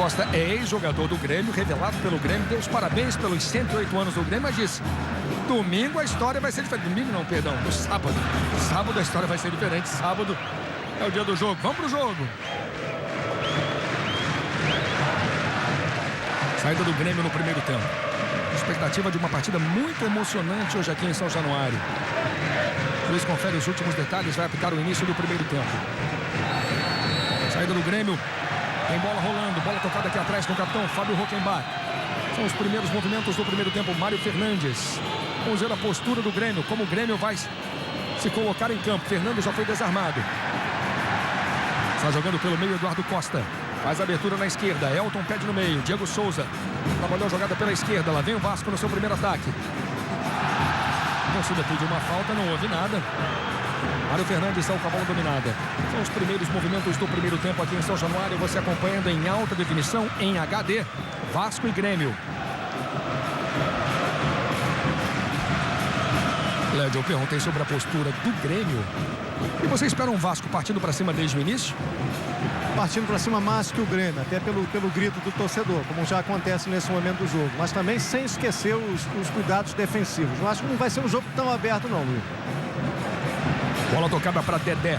Costa é ex-jogador do Grêmio, revelado pelo Grêmio, deu os parabéns pelos 108 anos do Grêmio, mas disse: domingo a história vai ser diferente. Domingo não, perdão, no sábado. Sábado a história vai ser diferente. Sábado é o dia do jogo. Vamos pro jogo. Saída do Grêmio no primeiro tempo. Expectativa de uma partida muito emocionante hoje aqui em São Januário. Luiz confere os últimos detalhes, vai apitar o início do primeiro tempo. Saída do Grêmio. Tem bola rolando, bola tocada aqui atrás com o capitão Fábio Hockenbach. São os primeiros movimentos do primeiro tempo. Mário Fernandes. Vamos ver a postura do Grêmio, como o Grêmio vai se colocar em campo. Fernando já foi desarmado. Está jogando pelo meio Eduardo Costa. Faz a abertura na esquerda. Elton pede no meio. Diego Souza trabalhou a jogada pela esquerda. Lá vem o Vasco no seu primeiro ataque. A torcida pediu uma falta, não houve nada. Mário Fernandes saiu com a bola dominada. São os primeiros movimentos do primeiro tempo aqui em São Januário. Você acompanhando em alta definição, em HD, Vasco e Grêmio. Lédio, eu perguntei sobre a postura do Grêmio. E você espera um Vasco partindo para cima desde o início? Partindo para cima mais que o Grêmio, até pelo grito do torcedor, como já acontece nesse momento do jogo. Mas também sem esquecer os cuidados defensivos. Eu acho que não vai ser um jogo tão aberto não, Luiz. Bola tocada para Dedé.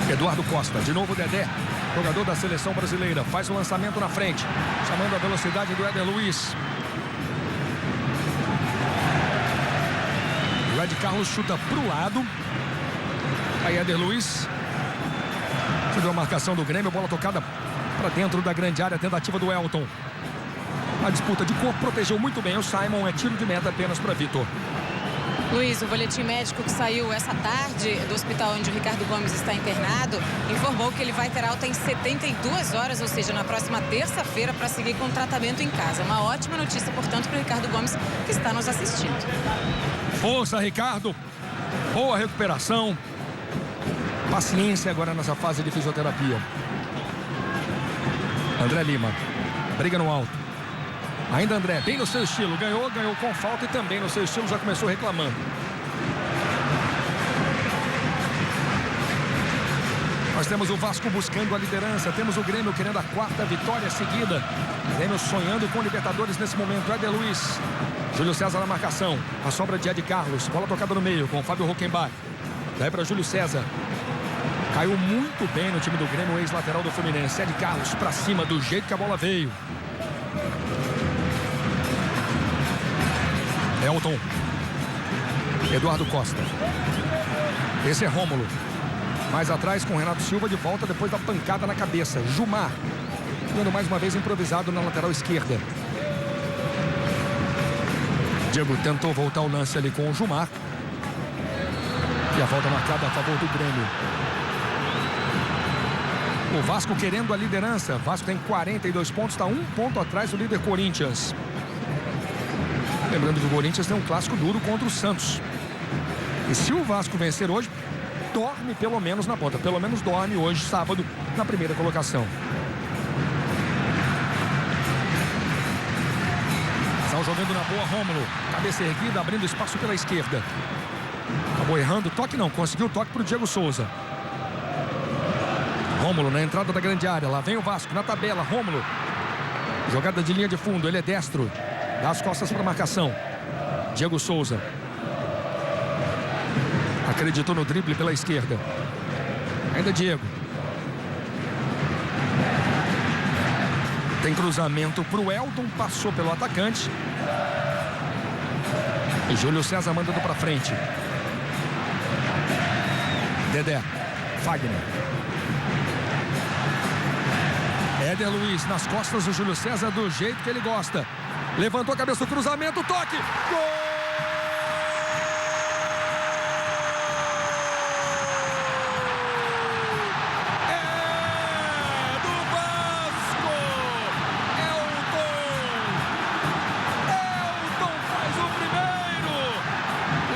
Eduardo Costa, de novo Dedé, jogador da seleção brasileira, faz o lançamento na frente, chamando a velocidade do Éder Luiz. O Ed Carlos chuta para o lado. Aí Éder Luiz. Subiu a marcação do Grêmio, bola tocada para dentro da grande área, tentativa do Elton. A disputa de corpo protegeu muito bem o Simon, é tiro de meta apenas para Vitor. Luiz, o boletim médico que saiu essa tarde do hospital onde o Ricardo Gomes está internado informou que ele vai ter alta em 72 horas, ou seja, na próxima terça-feira, para seguir com o tratamento em casa. Uma ótima notícia, portanto, para o Ricardo Gomes, que está nos assistindo. Força, Ricardo. Boa recuperação. Paciência agora nessa fase de fisioterapia. André Lima. Briga no alto. Ainda André, bem no seu estilo. Ganhou com falta e também no seu estilo já começou reclamando. Nós temos o Vasco buscando a liderança. Temos o Grêmio querendo a quarta vitória seguida. Grêmio sonhando com Libertadores nesse momento. Éder Luiz. Júlio César na marcação. A sobra de Ed Carlos. Bola tocada no meio com o Fábio Hockenbach. Daí para Júlio César. Caiu muito bem no time do Grêmio, o ex-lateral do Fluminense. Ed Carlos para cima do jeito que a bola veio. Elton. Eduardo Costa. Esse é Rômulo. Mais atrás com Renato Silva de volta depois da pancada na cabeça. Jumar. Dando mais uma vez improvisado na lateral esquerda. Diego tentou voltar o lance ali com o Jumar. E a volta marcada a favor do Grêmio. O Vasco querendo a liderança. O Vasco tem 42 pontos, está 1 ponto atrás do líder Corinthians. Lembrando que o Corinthians tem um clássico duro contra o Santos. E se o Vasco vencer hoje, dorme pelo menos na ponta. Pelo menos dorme hoje, sábado, na primeira colocação. Estão jogando na boa, Rômulo. Cabeça erguida, abrindo espaço pela esquerda. Acabou errando, toque não, conseguiu o toque para o Diego Souza. Rômulo na entrada da grande área, lá vem o Vasco na tabela, Rômulo. Jogada de linha de fundo, ele é destro. Dá as costas para a marcação. Diego Souza. Acreditou no drible pela esquerda. Ainda Diego. Tem cruzamento para o Elton, passou pelo atacante. E Júlio César mandando para frente. Dedé. Fagner. Éder Luiz nas costas do Júlio César do jeito que ele gosta. Levantou a cabeça do cruzamento, toque. Gol! É do Vasco! Elton faz o primeiro.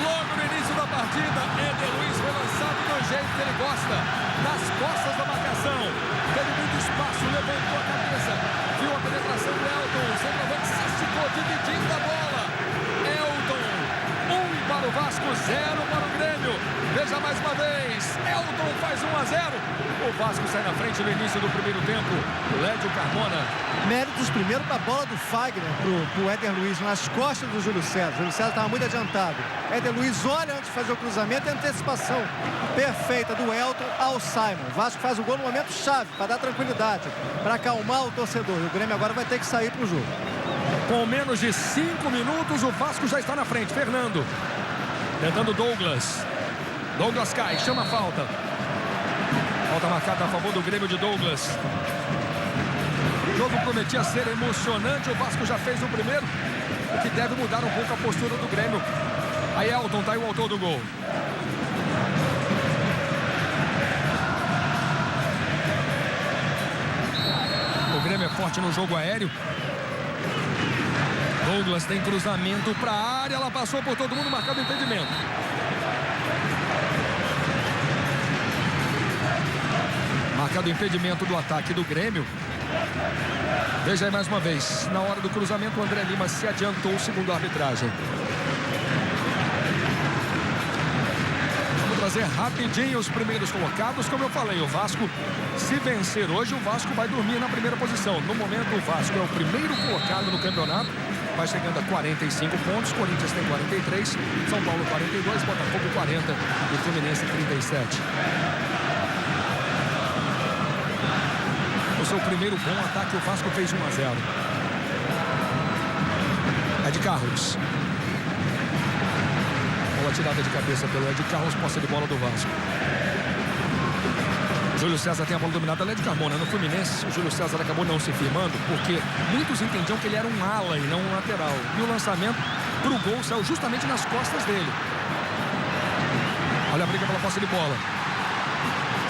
Logo no início da partida, Éder Luiz foi lançado do jeito que ele gosta. Nas costas da marcação. Teve muito espaço, levantou a cabeça. Viu a penetração do Elton. Centroavante se esticou, dividindo a bola. Elton, 1 para o Vasco, 0 para o Grêmio. Veja mais uma vez. Elton faz 1-0. O Vasco sai na frente no início do primeiro tempo. Carmona. Méritos primeiro para a bola do Fagner pro Éder Luiz nas costas do Júlio César. O Júlio César estava muito adiantado. Éder Luiz olha antes de fazer o cruzamento e a antecipação perfeita do Elton ao Simon. O Vasco faz o gol no momento chave para dar tranquilidade, para acalmar o torcedor. E o Grêmio agora vai ter que sair para o jogo. Com menos de 5 minutos, o Vasco já está na frente. Fernando tentando Douglas. Douglas cai, chama a falta. Falta marcada a favor do Grêmio de Douglas. O jogo prometia ser emocionante. O Vasco já fez o primeiro, o que deve mudar um pouco a postura do Grêmio. Aí Elton está aí o autor do gol. O Grêmio é forte no jogo aéreo. Douglas tem cruzamento para a área. Ela passou por todo mundo, marcado impedimento. Marcado impedimento do ataque do Grêmio. Veja aí mais uma vez. Na hora do cruzamento, o André Lima se adiantou, segundo a arbitragem. Vamos trazer rapidinho os primeiros colocados. Como eu falei, o Vasco, se vencer hoje, o Vasco vai dormir na primeira posição. No momento, o Vasco é o primeiro colocado no campeonato. Vai chegando a 45 pontos. Corinthians tem 43. São Paulo 42. Botafogo 40. E Fluminense 37. O seu primeiro bom ataque, o Vasco fez 1-0. Ed Carlos. Bola tirada de cabeça pelo Ed Carlos, posse de bola do Vasco. Júlio César tem a bola dominada, Ed Carmona. No Fluminense, o Júlio César acabou não se firmando, porque muitos entendiam que ele era um ala e não um lateral. E o lançamento para o gol saiu justamente nas costas dele. Olha a briga pela posse de bola.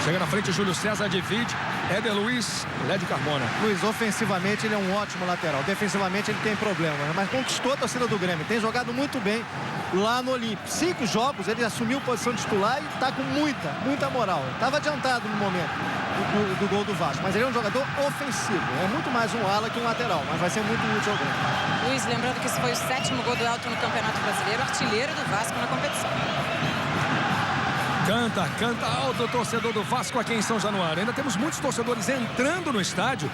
Chega na frente, Júlio César divide. Éder Luiz, Led Carmona. Luiz, ofensivamente ele é um ótimo lateral. Defensivamente ele tem problemas, mas conquistou a torcida do Grêmio. Tem jogado muito bem lá no Olímpico. 5 jogos, ele assumiu posição de titular e está com muita moral. Estava adiantado no momento do gol do Vasco, mas ele é um jogador ofensivo. É muito mais um ala que um lateral, mas vai ser muito útil ao Grêmio. Luiz, lembrando que esse foi o 7º gol do Elton no Campeonato Brasileiro, artilheiro do Vasco na competição. Canta alto o torcedor do Vasco aqui em São Januário. Ainda temos muitos torcedores entrando no estádio.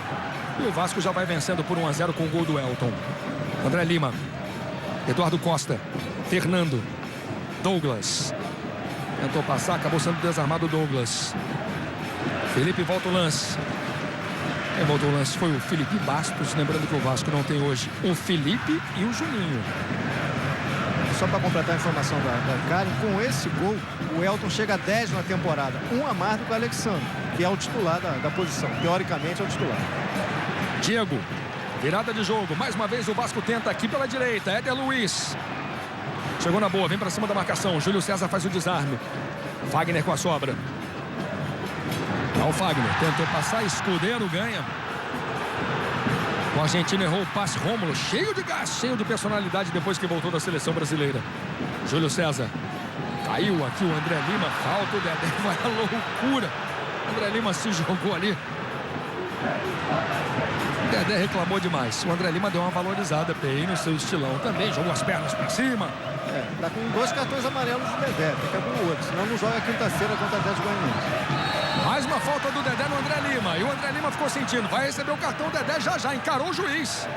E o Vasco já vai vencendo por 1-0 com o gol do Elton. André Lima. Eduardo Costa. Fernando. Douglas. Tentou passar, acabou sendo desarmado o Douglas. Felipe volta o lance. Quem voltou o lance foi o Felipe Bastos. Lembrando que o Vasco não tem hoje o Felipe e o Juninho. Só para completar a informação da Karen, com esse gol, o Elton chega a 10 na temporada. 1 a mais do que o Alexandre, que é o titular da posição. Teoricamente é o titular. Diego, virada de jogo. Mais uma vez o Vasco tenta aqui pela direita. Éder Luiz. Chegou na boa, vem para cima da marcação. Júlio César faz o desarme. Fagner com a sobra. O Fagner tentou passar, Escudeiro ganha. O argentino errou o passe. Rômulo, cheio de gás, cheio de personalidade depois que voltou da seleção brasileira. Júlio César. Caiu aqui o André Lima. Falta o Dedé, vai à loucura. O André Lima se jogou ali. O Dedé reclamou demais. O André Lima deu uma valorizada bem no seu estilão também. Jogou as pernas para cima. Tá com 2 cartões amarelos do Dedé. Tem que abrir o outro, senão não joga quinta-feira contra o Atlético Goianiense. Mais uma falta do Dedé no André Lima. E o André Lima ficou sentindo. Vai receber o cartão. O Dedé já encarou o juiz.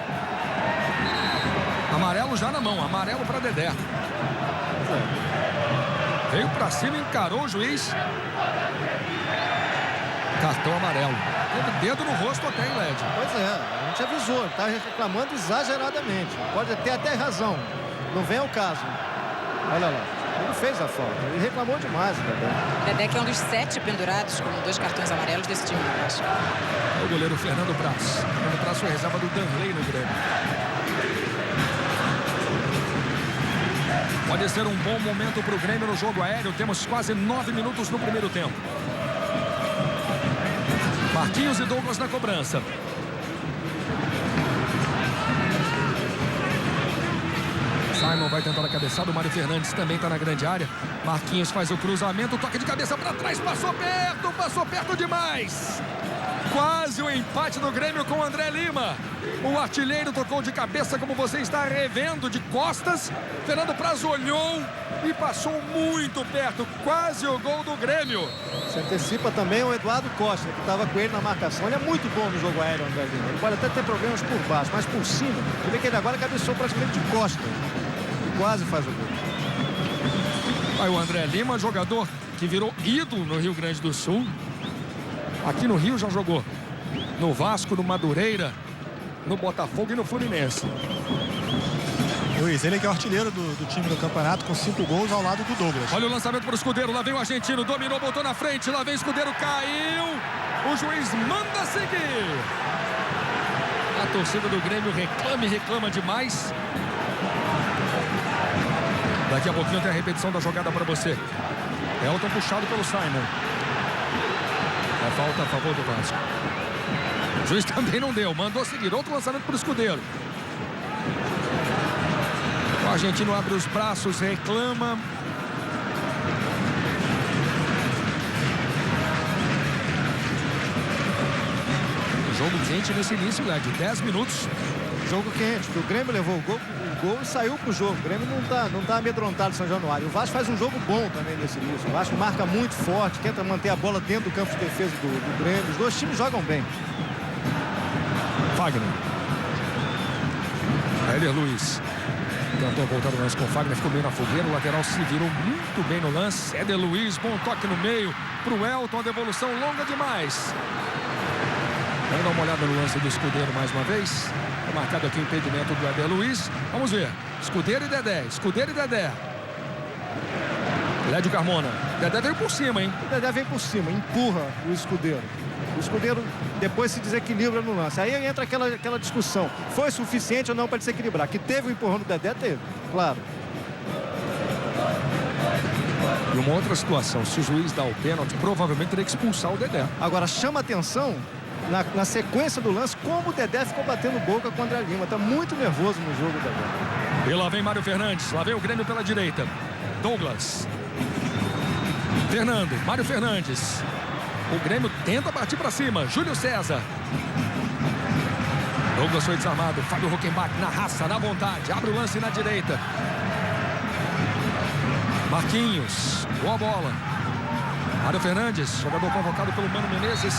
Amarelo já na mão. Amarelo para Dedé. Veio para cima, encarou o juiz. Cartão amarelo. Teve dedo no rosto até, hein, Led? Pois é, a gente avisou. Está reclamando exageradamente. Pode ter até razão. Não vem ao caso. Olha lá. Ele fez a falta. Ele reclamou demais, Dedé. Dedé que é um dos 7 pendurados com 2 cartões amarelos desse time. É o goleiro Fernando Praz. Fernando Praz foi reserva do Danley no Grêmio. Pode ser um bom momento para o Grêmio no jogo aéreo. Temos quase 9 minutos no primeiro tempo. Marquinhos e Douglas na cobrança. Simon vai tentar a cabeçada. O Mário Fernandes também está na grande área. Marquinhos faz o cruzamento. Toque de cabeça para trás. Passou perto demais. Quase o empate do Grêmio com o André Lima. O artilheiro tocou de cabeça, como você está revendo, de costas. Fernando Praz olhou e passou muito perto. Quase o gol do Grêmio. Se antecipa também o Eduardo Costa, que estava com ele na marcação. Ele é muito bom no jogo aéreo, André Lima. Ele pode até ter problemas por baixo, mas por cima. Você vê que ele agora cabeçou praticamente de costas. E quase faz o gol. Aí o André Lima, jogador que virou ídolo no Rio Grande do Sul. Aqui no Rio já jogou no Vasco, no Madureira, no Botafogo e no Fluminense. Luiz, ele que é o artilheiro do time do campeonato com 5 gols ao lado do Douglas. Olha o lançamento para o Escudeiro, lá vem o argentino, dominou, botou na frente, lá vem o Escudeiro, caiu. O juiz manda seguir. A torcida do Grêmio reclama demais. Daqui a pouquinho tem a repetição da jogada para você. Elton puxado pelo Simon. É falta a favor do Vasco. O juiz também não deu, mandou seguir. Outro lançamento para o Escudeiro. O argentino abre os braços, reclama. Jogo quente nesse início, de 10 minutos. Jogo quente. O Grêmio levou o gol e saiu pro jogo. O Grêmio não tá amedrontado em São Januário. O Vasco faz um jogo bom também nesse início. O Vasco marca muito forte, tenta manter a bola dentro do campo de defesa do Grêmio. Os dois times jogam bem. Fagner. Éder Luiz. Tentou voltar o lance com o Fagner, ficou meio na fogueira. O lateral se virou muito bem no lance. Éder Luiz, bom toque no meio pro Elton. A devolução longa demais. Vamos dar uma olhada no lance do Escudeiro mais uma vez. É marcado aqui o impedimento do Éder Luiz. Vamos ver. Escudeiro e Dedé. Escudeiro e Dedé. Lédio Carmona. Dedé veio por cima, hein? O Dedé vem por cima, empurra o Escudeiro. O Escudeiro depois se desequilibra no lance. Aí entra aquela discussão. Foi suficiente ou não para ele se equilibrar? Que teve o empurrão do Dedé, teve. Claro. E uma outra situação. Se o juiz dá o pênalti, provavelmente teria que expulsar o Dedé. Agora chama atenção na sequência do lance, como o Dedé ficou batendo boca com o André Lima. Tá muito nervoso no jogo, Dedé. E lá vem Mário Fernandes. Lá vem o Grêmio pela direita. Douglas. Fernando. Mário Fernandes. O Grêmio tenta partir para cima. Júlio César. Douglas foi desarmado. Fábio Huckenbach na raça, na vontade. Abre o lance na direita. Marquinhos. Boa bola. Mário Fernandes, jogador convocado pelo Mano Menezes.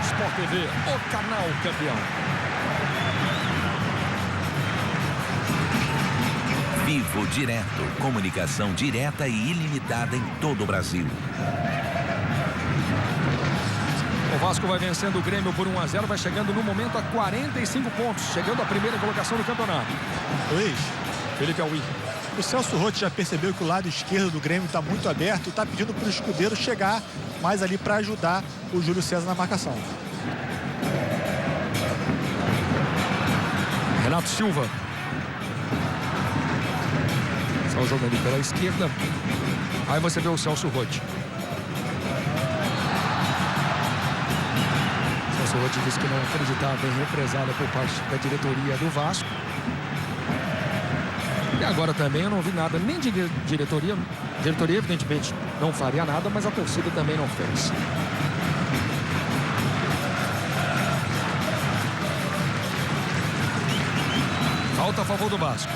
Sport TV, o canal campeão. Vivo Direto. Comunicação direta e ilimitada em todo o Brasil. O Vasco vai vencendo o Grêmio por 1-0. Vai chegando no momento a 45 pontos. Chegando à primeira colocação do campeonato. Luiz, Felipe Alwi. o Celso Roth já percebeu que o lado esquerdo do Grêmio está muito aberto e está pedindo para o Escudeiro chegar mais ali para ajudar o Júlio César na marcação. Renato Silva. Só jogando pela esquerda. Aí você vê o Celso Roth. Celso Roth disse que não acreditava em represália por parte da diretoria do Vasco. E agora também eu não vi nada, nem de diretoria. A diretoria, evidentemente, não faria nada, mas a torcida também não fez. Falta a favor do Vasco.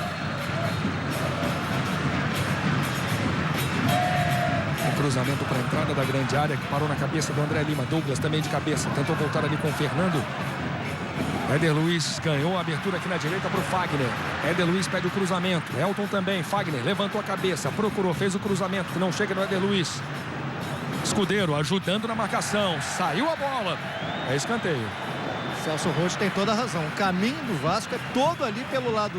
Um cruzamento para a entrada da grande área que parou na cabeça do André Lima. Douglas também de cabeça. Tentou voltar ali com o Fernando. Éder Luiz ganhou a abertura aqui na direita para o Fagner. Éder Luiz pede o cruzamento. Elton também. Fagner levantou a cabeça. Procurou, fez o cruzamento que não chega no Éder Luiz. Escudeiro ajudando na marcação. Saiu a bola. É escanteio. Celso Roth tem toda a razão. O caminho do Vasco é todo ali pelo lado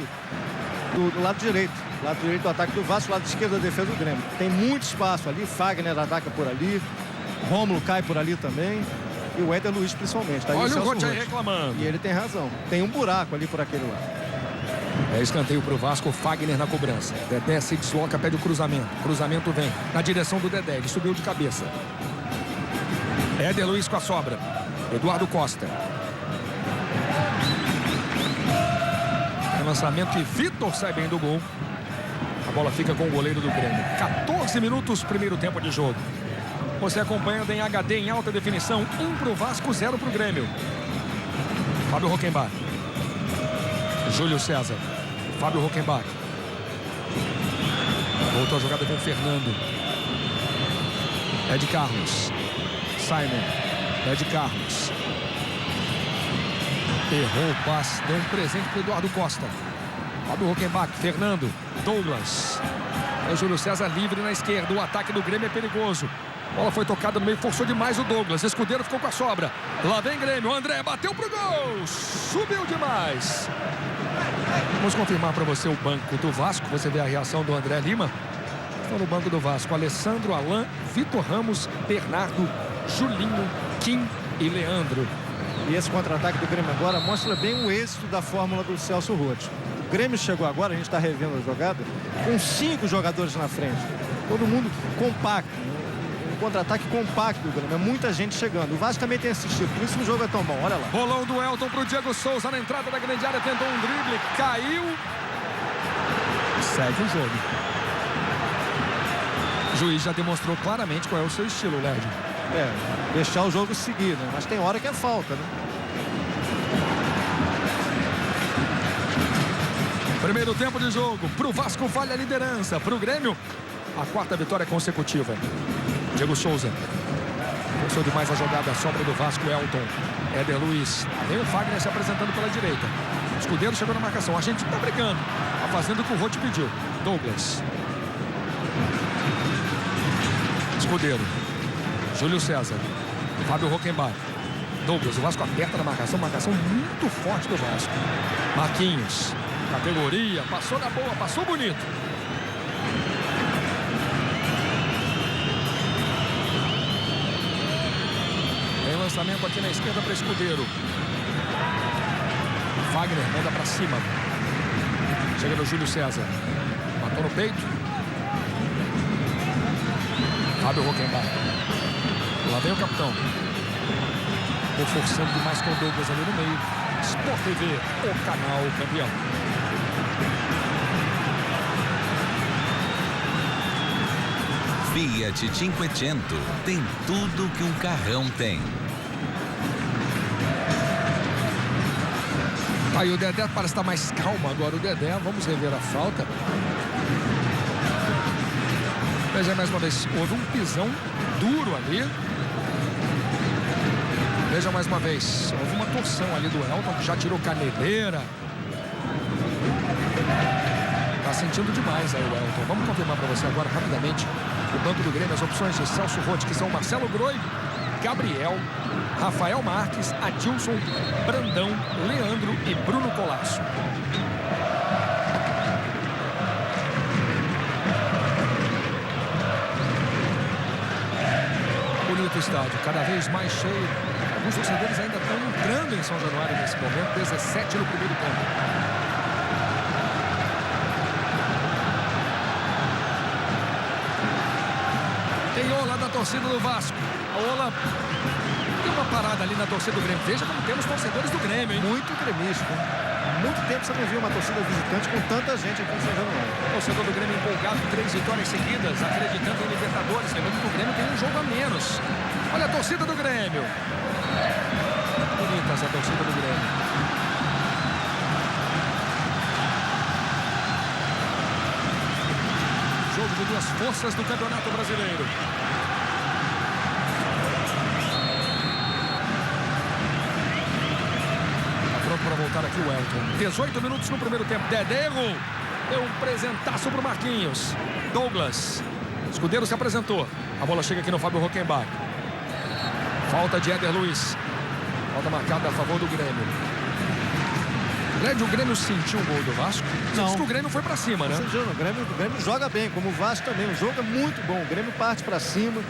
do lado direito. Lado direito do ataque do Vasco, lado esquerdo da defesa do Grêmio. Tem muito espaço ali. Fagner ataca por ali. Rômulo cai por ali também. E o Éder Luiz principalmente. Tá aí olha o Celso Roth aí Roth. reclamando. E ele tem razão. Tem um buraco ali por aquele lado. É escanteio para o Vasco. Fagner na cobrança. Dedé se desloca, pede o cruzamento. Cruzamento vem na direção do Dedé. Ele subiu de cabeça. Éder Luiz com a sobra. Eduardo Costa. Lançamento e Vitor sai bem do gol. A bola fica com o goleiro do Grêmio. 14 minutos, primeiro tempo de jogo. Você acompanhando em HD em alta definição. 1 para o Vasco, 0 para o Grêmio. Fábio Rockenbach. Júlio César. Fábio Rockenbach. Voltou a jogada com o Fernando. Ed Carlos. Simon. Ed Carlos. Errou o passe. Deu um presente para o Eduardo Costa. Fábio Rockenbach. Fernando. Douglas. É o Júlio César livre na esquerda. O ataque do Grêmio é perigoso. A bola foi tocada no meio, forçou demais o Douglas. Escudeiro ficou com a sobra. Lá vem Grêmio. O André bateu pro gol. Subiu demais. Vamos confirmar para você o banco do Vasco. Você vê a reação do André Lima. Estão no banco do Vasco: Alessandro, Alain, Vitor Ramos, Bernardo, Julinho, Kim e Leandro. E esse contra-ataque do Grêmio agora mostra bem o êxito da fórmula do Celso Roth. O Grêmio chegou agora, a gente está revendo a jogada, com 5 jogadores na frente. Todo mundo compacto. Um contra-ataque compacto do Grêmio. É muita gente chegando. O Vasco também tem assistido, por isso o jogo é tão bom. Olha lá. Bolão do Elton para o Diego Souza na entrada da grande área. Tentou um drible, caiu. Segue o jogo. O juiz já demonstrou claramente qual é o seu estilo, Led. Deixar o jogo seguir, né? Mas tem hora que é falta, né? Primeiro tempo de jogo. Pro Vasco vale a liderança. Pro Grêmio, a 4ª vitória consecutiva. Diego Souza. Pensou demais a jogada. Sobra do Vasco, Elton. Éder Luiz. Tem o Fagner se apresentando pela direita. Escudeiro chegou na marcação. A gente tá brigando. Tá fazendo o que o Roth pediu. Douglas. Escudeiro. Júlio César. Fábio Rockenbach. Douglas. O Vasco aperta na marcação. Marcação muito forte do Vasco. Marquinhos. Categoria. Passou na boa. Passou bonito. Tem lançamento aqui na esquerda para Escudeiro. Fagner manda para cima. Chega no Júlio César. Matou no peito. Fábio Rockenbach. Lá vem o capitão. Forçando demais com o Douglas ali no meio. Sport TV, o canal campeão. Fiat Cinquecento tem tudo que um carrão tem. Aí o Dedé parece estar mais calmo agora. O Dedé, vamos rever a falta. Veja mais uma vez, houve um pisão duro ali. Veja mais uma vez, houve uma torção ali do Elton, que já tirou caneleira. Tá sentindo demais aí o Elton. Vamos confirmar para você agora rapidamente o banco do Grêmio, as opções de Celso Roth, que são Marcelo Groi, Gabriel, Rafael Marques, Adilson, Brandão, Leandro e Bruno Colasso. Bonito estádio, cada vez mais cheio. Alguns torcedores ainda estão entrando em São Januário nesse momento. 17 no primeiro tempo. Tem Ola da torcida do Vasco. A Ola tem uma parada ali na torcida do Grêmio. Veja como temos torcedores do Grêmio, hein? Muito gremista. Muito tempo você não viu uma torcida visitante com tanta gente aqui em São Januário. O torcedor do Grêmio empolgado, 3 vitórias seguidas, acreditando em Libertadores. Lembrando que o Grêmio tem um jogo a menos. Olha a torcida do Grêmio. Bonita essa torcida do Grêmio. Jogo de duas forças do Campeonato Brasileiro. Tá pronto para voltar aqui o Elton. 18 minutos no primeiro tempo. Dedé errou. Deu um presentaço pro Marquinhos. Douglas. Escudeiro se apresentou. A bola chega aqui no Fábio Rockenbach. Falta de Éder Luiz. Falta marcada a favor do Grêmio. O Grêmio sentiu o gol do Vasco? Não. Diz que o Grêmio foi pra cima, né? O Grêmio joga bem, como o Vasco também. O jogo é muito bom. O Grêmio parte pra cima,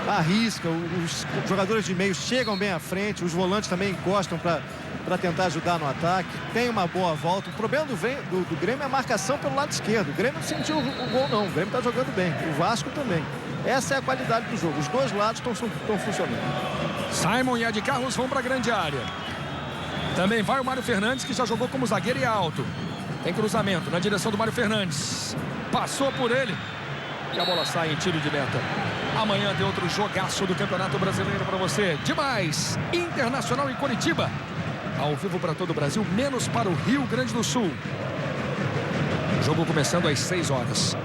arrisca. Os jogadores de meio chegam bem à frente. Os volantes também encostam para tentar ajudar no ataque. Tem uma boa volta. O problema do Grêmio é a marcação pelo lado esquerdo. O Grêmio não sentiu o gol, não. O Grêmio está jogando bem. O Vasco também. Essa é a qualidade do jogo. Os dois lados estão funcionando. Simon e Ed Carlos vão para a grande área. Também vai o Mário Fernandes, que já jogou como zagueiro e alto. Tem cruzamento na direção do Mário Fernandes. Passou por ele. E a bola sai em tiro de meta. Amanhã tem outro jogaço do Campeonato Brasileiro para você. Demais! Internacional em Curitiba. Ao vivo para todo o Brasil, menos para o Rio Grande do Sul. Jogo começando às 6 horas.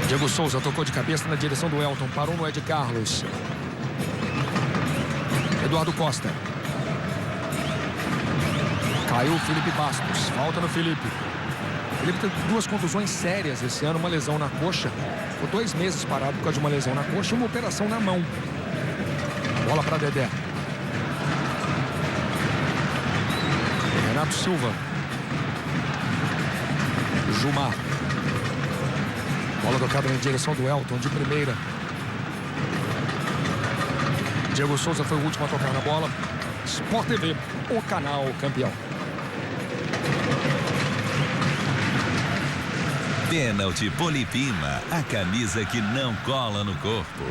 Diego Souza tocou de cabeça na direção do Elton. Parou no Ed Carlos. Eduardo Costa. Caiu o Felipe Bastos. Falta no Felipe. Felipe teve 2 contusões sérias esse ano. Uma lesão na coxa. Ficou 2 meses parado por causa de uma lesão na coxa e uma operação na mão. Bola para Dedé. Renato Silva. Jumar. Bola tocada na direção do Elton, de primeira. Diego Souza foi o último a tocar na bola. Sport TV, o canal campeão. Pênalti Polipima, a camisa que não cola no corpo.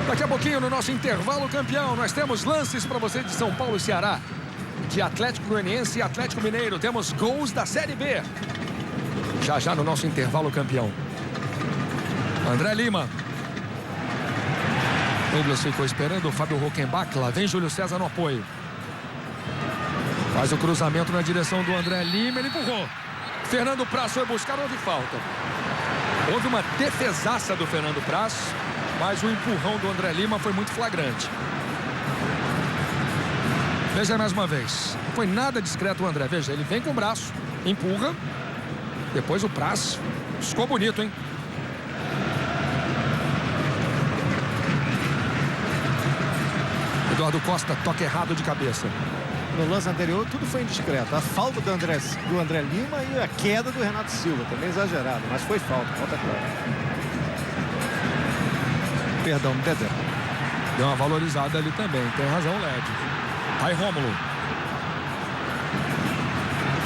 Daqui a pouquinho, no nosso intervalo campeão, nós temos lances para você de São Paulo e Ceará. De Atlético Goianiense e Atlético Mineiro. Temos gols da Série B. Já no nosso intervalo campeão. André Lima. Douglas ficou esperando o Fábio Rockenbach. Lá vem Júlio César no apoio. Faz o cruzamento na direção do André Lima. Ele empurrou. Fernando Praz foi buscar, houve falta. Houve uma defesaça do Fernando Praz, mas o empurrão do André Lima foi muito flagrante. Veja mais uma vez. Não foi nada discreto o André. Veja, ele vem com o braço, empurra. Depois o Praz. Ficou bonito, hein? Eduardo Costa, toque errado de cabeça. No lance anterior, tudo foi indiscreto. A falta do André Lima e a queda do Renato Silva. Também exagerado, mas foi falta clara. Perdão, Dedé. Deu uma valorizada ali também. Tem razão, Led. Aí Rômulo.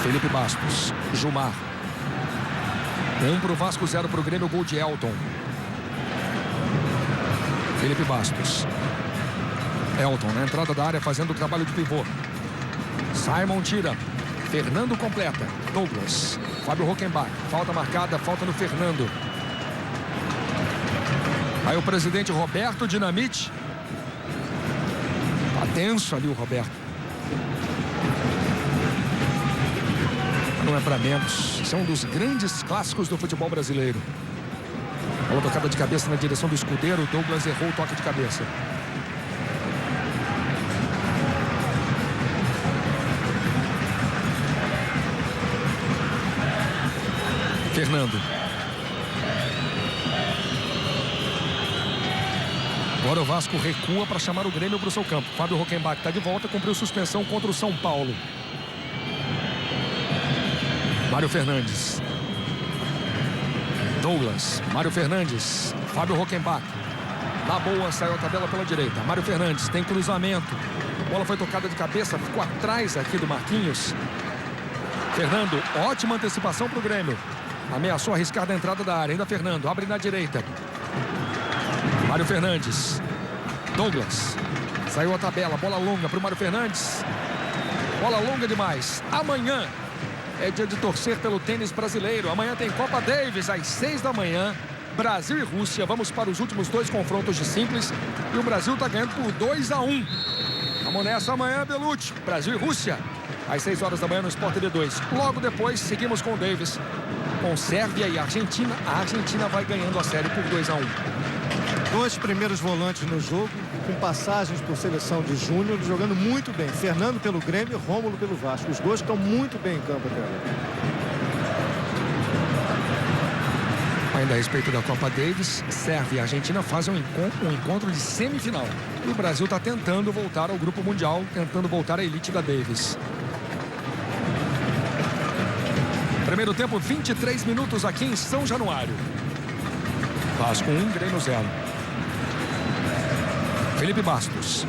Felipe Bastos. Jumar. 1 para o Vasco, 0 para o Grêmio. Gol de Elton. Felipe Bastos. Elton na entrada da área fazendo o trabalho de pivô. Simon tira. Fernando completa. Douglas. Fábio Rockenbach. Falta marcada, falta no Fernando. Aí o presidente Roberto Dinamite. Tá tenso ali o Roberto. Não é para menos. Esse é um dos grandes clássicos do futebol brasileiro. Bola tocada de cabeça na direção do escudeiro. Douglas errou o toque de cabeça. Fernando. Agora o Vasco recua para chamar o Grêmio para o seu campo. Fábio Rockenbach está de volta, cumpriu suspensão contra o São Paulo. Mário Fernandes. Douglas. Mário Fernandes. Fábio Rockenbach. Na boa, saiu a tabela pela direita. Mário Fernandes tem cruzamento. A bola foi tocada de cabeça, ficou atrás aqui do Marquinhos. Fernando, ótima antecipação para o Grêmio. Ameaçou arriscar da entrada da área. Ainda Fernando, abre na direita. Mário Fernandes. Douglas. Saiu a tabela, bola longa para o Mário Fernandes. Bola longa demais. Amanhã é dia de torcer pelo tênis brasileiro. Amanhã tem Copa Davis às 6 da manhã. Brasil e Rússia. Vamos para os últimos 2 confrontos de simples. E o Brasil está ganhando por 2-1. Vamos nessa amanhã, Belucci. Brasil e Rússia. Às 6 horas da manhã no Sport TV 2. Logo depois, seguimos com o Davis. Com Sérvia e Argentina. A Argentina vai ganhando a série por 2-1. 2 primeiros volantes no jogo, com passagens por seleção de júnior, jogando muito bem. Fernando pelo Grêmio e Rômulo pelo Vasco. Os dois estão muito bem em campo até agora. Ainda a respeito da Copa Davis, Sérvia e Argentina fazem um encontro de semifinal. E o Brasil está tentando voltar ao Grupo Mundial, tentando voltar à elite da Davis. Primeiro tempo, 23 minutos aqui em São Januário. Vasco 1, Grêmio 0. Felipe Bastos.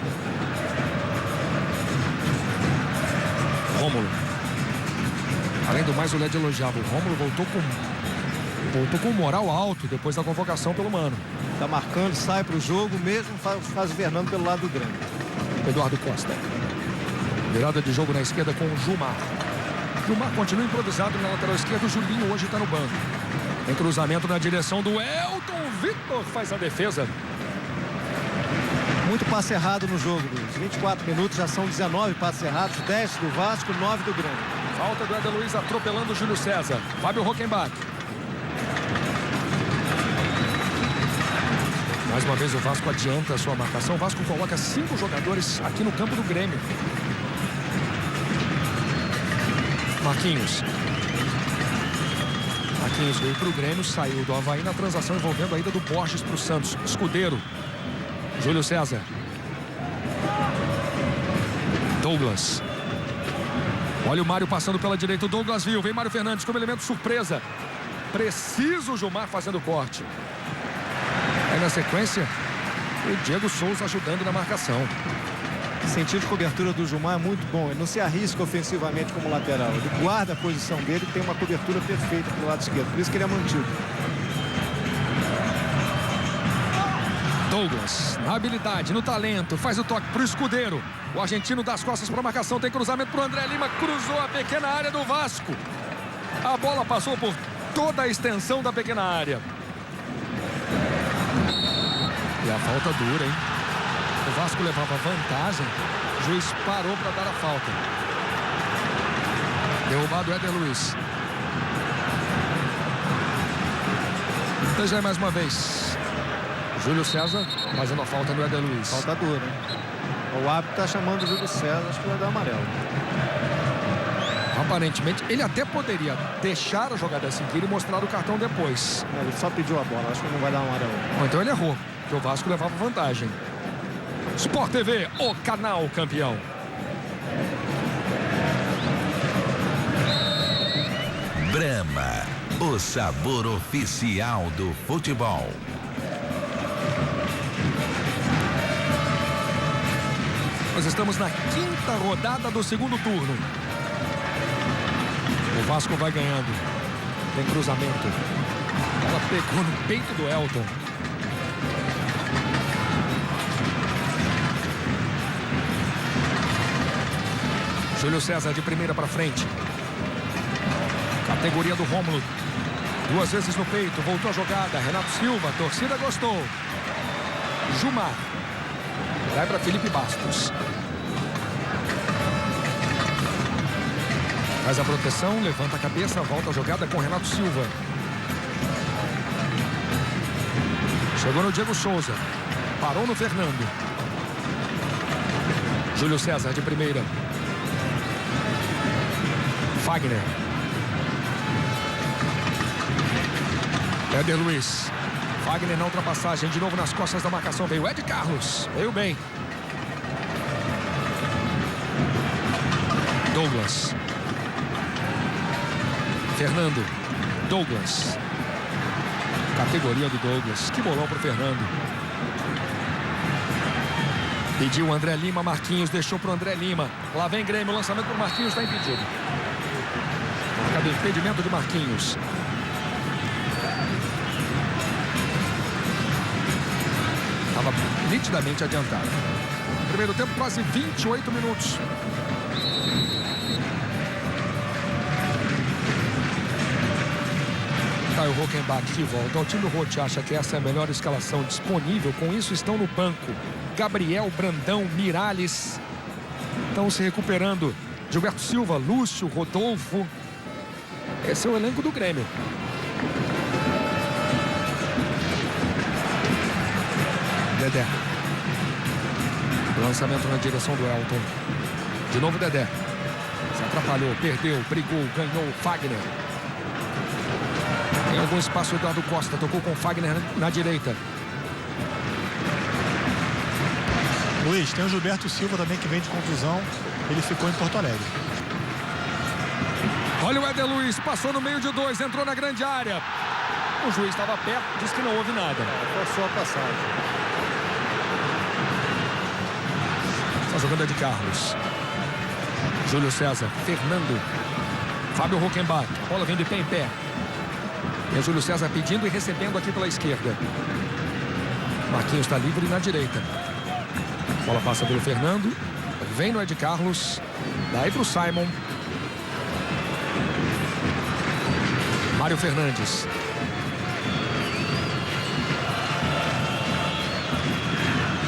Rômulo. Além do mais, o Led elogiava. O Rômulo voltou com moral alto depois da convocação pelo Mano. Tá marcando, sai para o jogo, mesmo faz o Fernando pelo lado do Grêmio. Eduardo Costa. Virada de jogo na esquerda com o Gilmar. Gilmar continua improvisado na lateral esquerda. O Julinho hoje está no banco. Tem cruzamento na direção do Elton. Vitor faz a defesa. Muito passe errado no jogo, Luiz. 24 minutos, já são 19 passes errados. 10 do Vasco, 9 do Grêmio. Falta do Éder Luiz atropelando o Júlio César. Fábio Rockenbach. Mais uma vez o Vasco adianta a sua marcação. O Vasco coloca 5 jogadores aqui no campo do Grêmio. Marquinhos veio para o Grêmio, saiu do Avaí na transação envolvendo a ida do Borges para o Santos. Escudeiro. Júlio César. Douglas. Olha o Mário passando pela direita. O Douglas viu. Vem Mário Fernandes como elemento surpresa. Preciso o Gilmar fazendo corte. Aí na sequência, o Diego Souza ajudando na marcação. O sentido de cobertura do Gilmar é muito bom. Ele não se arrisca ofensivamente como lateral. Ele guarda a posição dele e tem uma cobertura perfeita para o lado esquerdo. Por isso que ele é mantido. Douglas, na habilidade, no talento, faz o toque para o Escudeiro. O argentino dá as costas para a marcação. Tem cruzamento para o André Lima. Cruzou a pequena área do Vasco. A bola passou por toda a extensão da pequena área. E a falta dura, hein? O Vasco levava vantagem. O juiz parou para dar a falta. Derrubado o Éder Luiz. Veja aí mais uma vez. Júlio César fazendo a falta no Éder Luiz. Falta dura, hein? O árbitro está chamando o Júlio César, acho que vai dar amarelo. Aparentemente, ele até poderia deixar a jogada seguir e mostrar o cartão depois. Ele só pediu a bola, acho que não vai dar amarelo. Ou então ele errou, porque o Vasco levava vantagem. Sport TV, o canal campeão. Brahma, o sabor oficial do futebol. Nós estamos na 5ª rodada do segundo turno. O Vasco vai ganhando. Tem cruzamento. Ela pegou no peito do Elton. Júlio César de primeira para frente. Categoria do Rômulo. 2 vezes no peito. Voltou a jogada. Renato Silva. A torcida gostou. Gilmar. Vai para Felipe Bastos. Faz a proteção, levanta a cabeça, volta a jogada com Renato Silva. Chegou no Diego Souza. Parou no Fernando. Júlio César de primeira. Fagner. Éder Luiz. Fagner na ultrapassagem, de novo nas costas da marcação. Veio Ed Carlos. Veio bem. Douglas. Fernando. Douglas. Categoria do Douglas. Que bolão pro Fernando. Pediu o André Lima. Marquinhos deixou pro André Lima. Lá vem Grêmio. O lançamento pro Marquinhos está impedido. Cadê o impedimento de Marquinhos? Estava nitidamente adiantado. Primeiro tempo, quase 28 minutos. Caio Rockenbach de volta. O time Roth acha que essa é a melhor escalação disponível. Com isso, estão no banco Gabriel, Brandão, Miralles. Estão se recuperando. Gilberto Silva, Lúcio, Rodolfo. Esse é o elenco do Grêmio. Dedé. Lançamento na direção do Elton. De novo Dedé. Se atrapalhou, perdeu, brigou, ganhou. Fagner. Tem algum espaço o Eduardo Costa. Tocou com Fagner na direita. Luiz, tem o Gilberto Silva também que vem de contusão. Ele ficou em Porto Alegre. Olha o Éder Luiz. Passou no meio de 2. Entrou na grande área. O juiz estava perto. Disse que não houve nada. Foi só a passagem. Essa jogada de Carlos. Júlio César. Fernando. Fábio Rockenbach. A bola vem de pé em pé. E o Júlio César pedindo e recebendo aqui pela esquerda. Marquinhos está livre na direita. Bola passa pelo Fernando. Vem no Ed Carlos. Daí para o Simon. Mário Fernandes.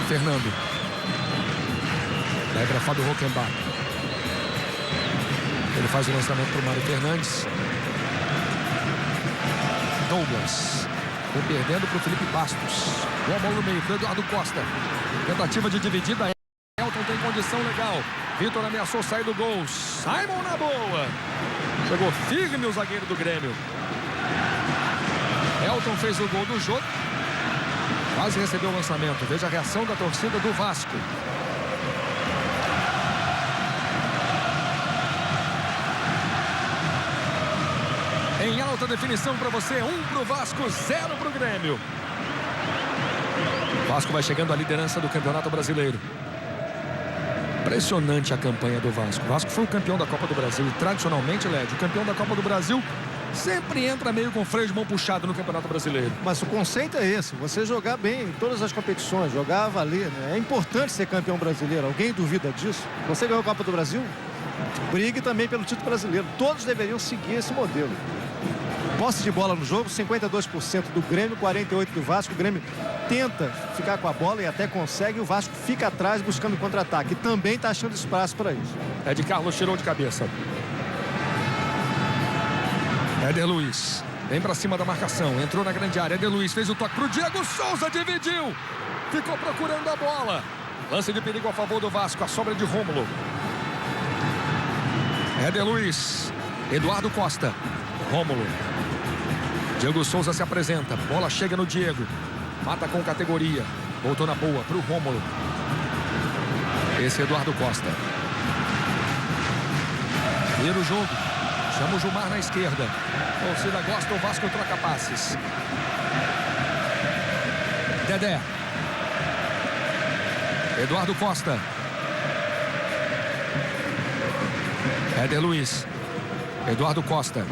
Fernando. Daí para Fábio Rockenbach. Ele faz o lançamento para o Mário Fernandes. Douglas. Vem perdendo para o Felipe Bastos. Boa bola no meio para o Eduardo Costa. Tentativa de dividida. Elton tem condição legal. Vitor ameaçou sair do gol. Simon na boa. Chegou firme o zagueiro do Grêmio. Elton fez o gol do jogo. Quase recebeu o lançamento. Veja a reação da torcida do Vasco. Em alta definição para você. 1 para o Vasco, 0 para o Grêmio. O Vasco vai chegando à liderança do Campeonato Brasileiro. Impressionante a campanha do Vasco. O Vasco foi o campeão da Copa do Brasil. E tradicionalmente, Led, o campeão da Copa do Brasil sempre entra meio com freio de mão puxado no Campeonato Brasileiro. Mas o conceito é esse, você jogar bem em todas as competições, jogar a valer, né? É importante ser campeão brasileiro. Alguém duvida disso? Você ganhou a Copa do Brasil? Brigue também pelo título brasileiro. Todos deveriam seguir esse modelo. Posse de bola no jogo, 52% do Grêmio, 48% do Vasco. O Grêmio tenta ficar com a bola e até consegue. O Vasco fica atrás buscando contra-ataque. E também está achando espaço para isso. Ed Carlos tirou de cabeça. Éder Luiz. Vem para cima da marcação. Entrou na grande área. Éder Luiz fez o toque para o Diego Souza. Dividiu. Ficou procurando a bola. Lance de perigo a favor do Vasco. A sobra de Rômulo. Éder Luiz. Eduardo Costa. Rômulo. Diego Souza se apresenta. Bola chega no Diego. Mata com categoria. Voltou na boa para o Rômulo. Esse é Eduardo Costa. Vira o jogo. Chama o Gilmar na esquerda. A torcida gosta, o Vasco troca passes. Dedé. Eduardo Costa. Éder Luiz. Eduardo Costa.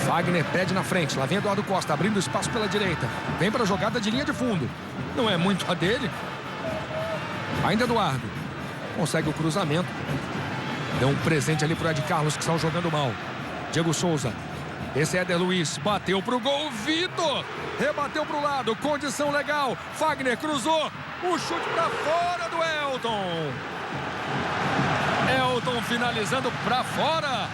Fagner pede na frente. Lá vem Eduardo Costa, abrindo espaço pela direita. Vem para a jogada de linha de fundo. Não é muito a dele. Ainda Eduardo. Consegue o cruzamento. Deu um presente ali para o Ed Carlos, que saiu jogando mal. Diego Souza. Esse é Éder Luiz. Bateu para o gol. Vitor. Rebateu para o lado. Condição legal. Fagner cruzou. O chute para fora do Elton. Elton finalizando para fora.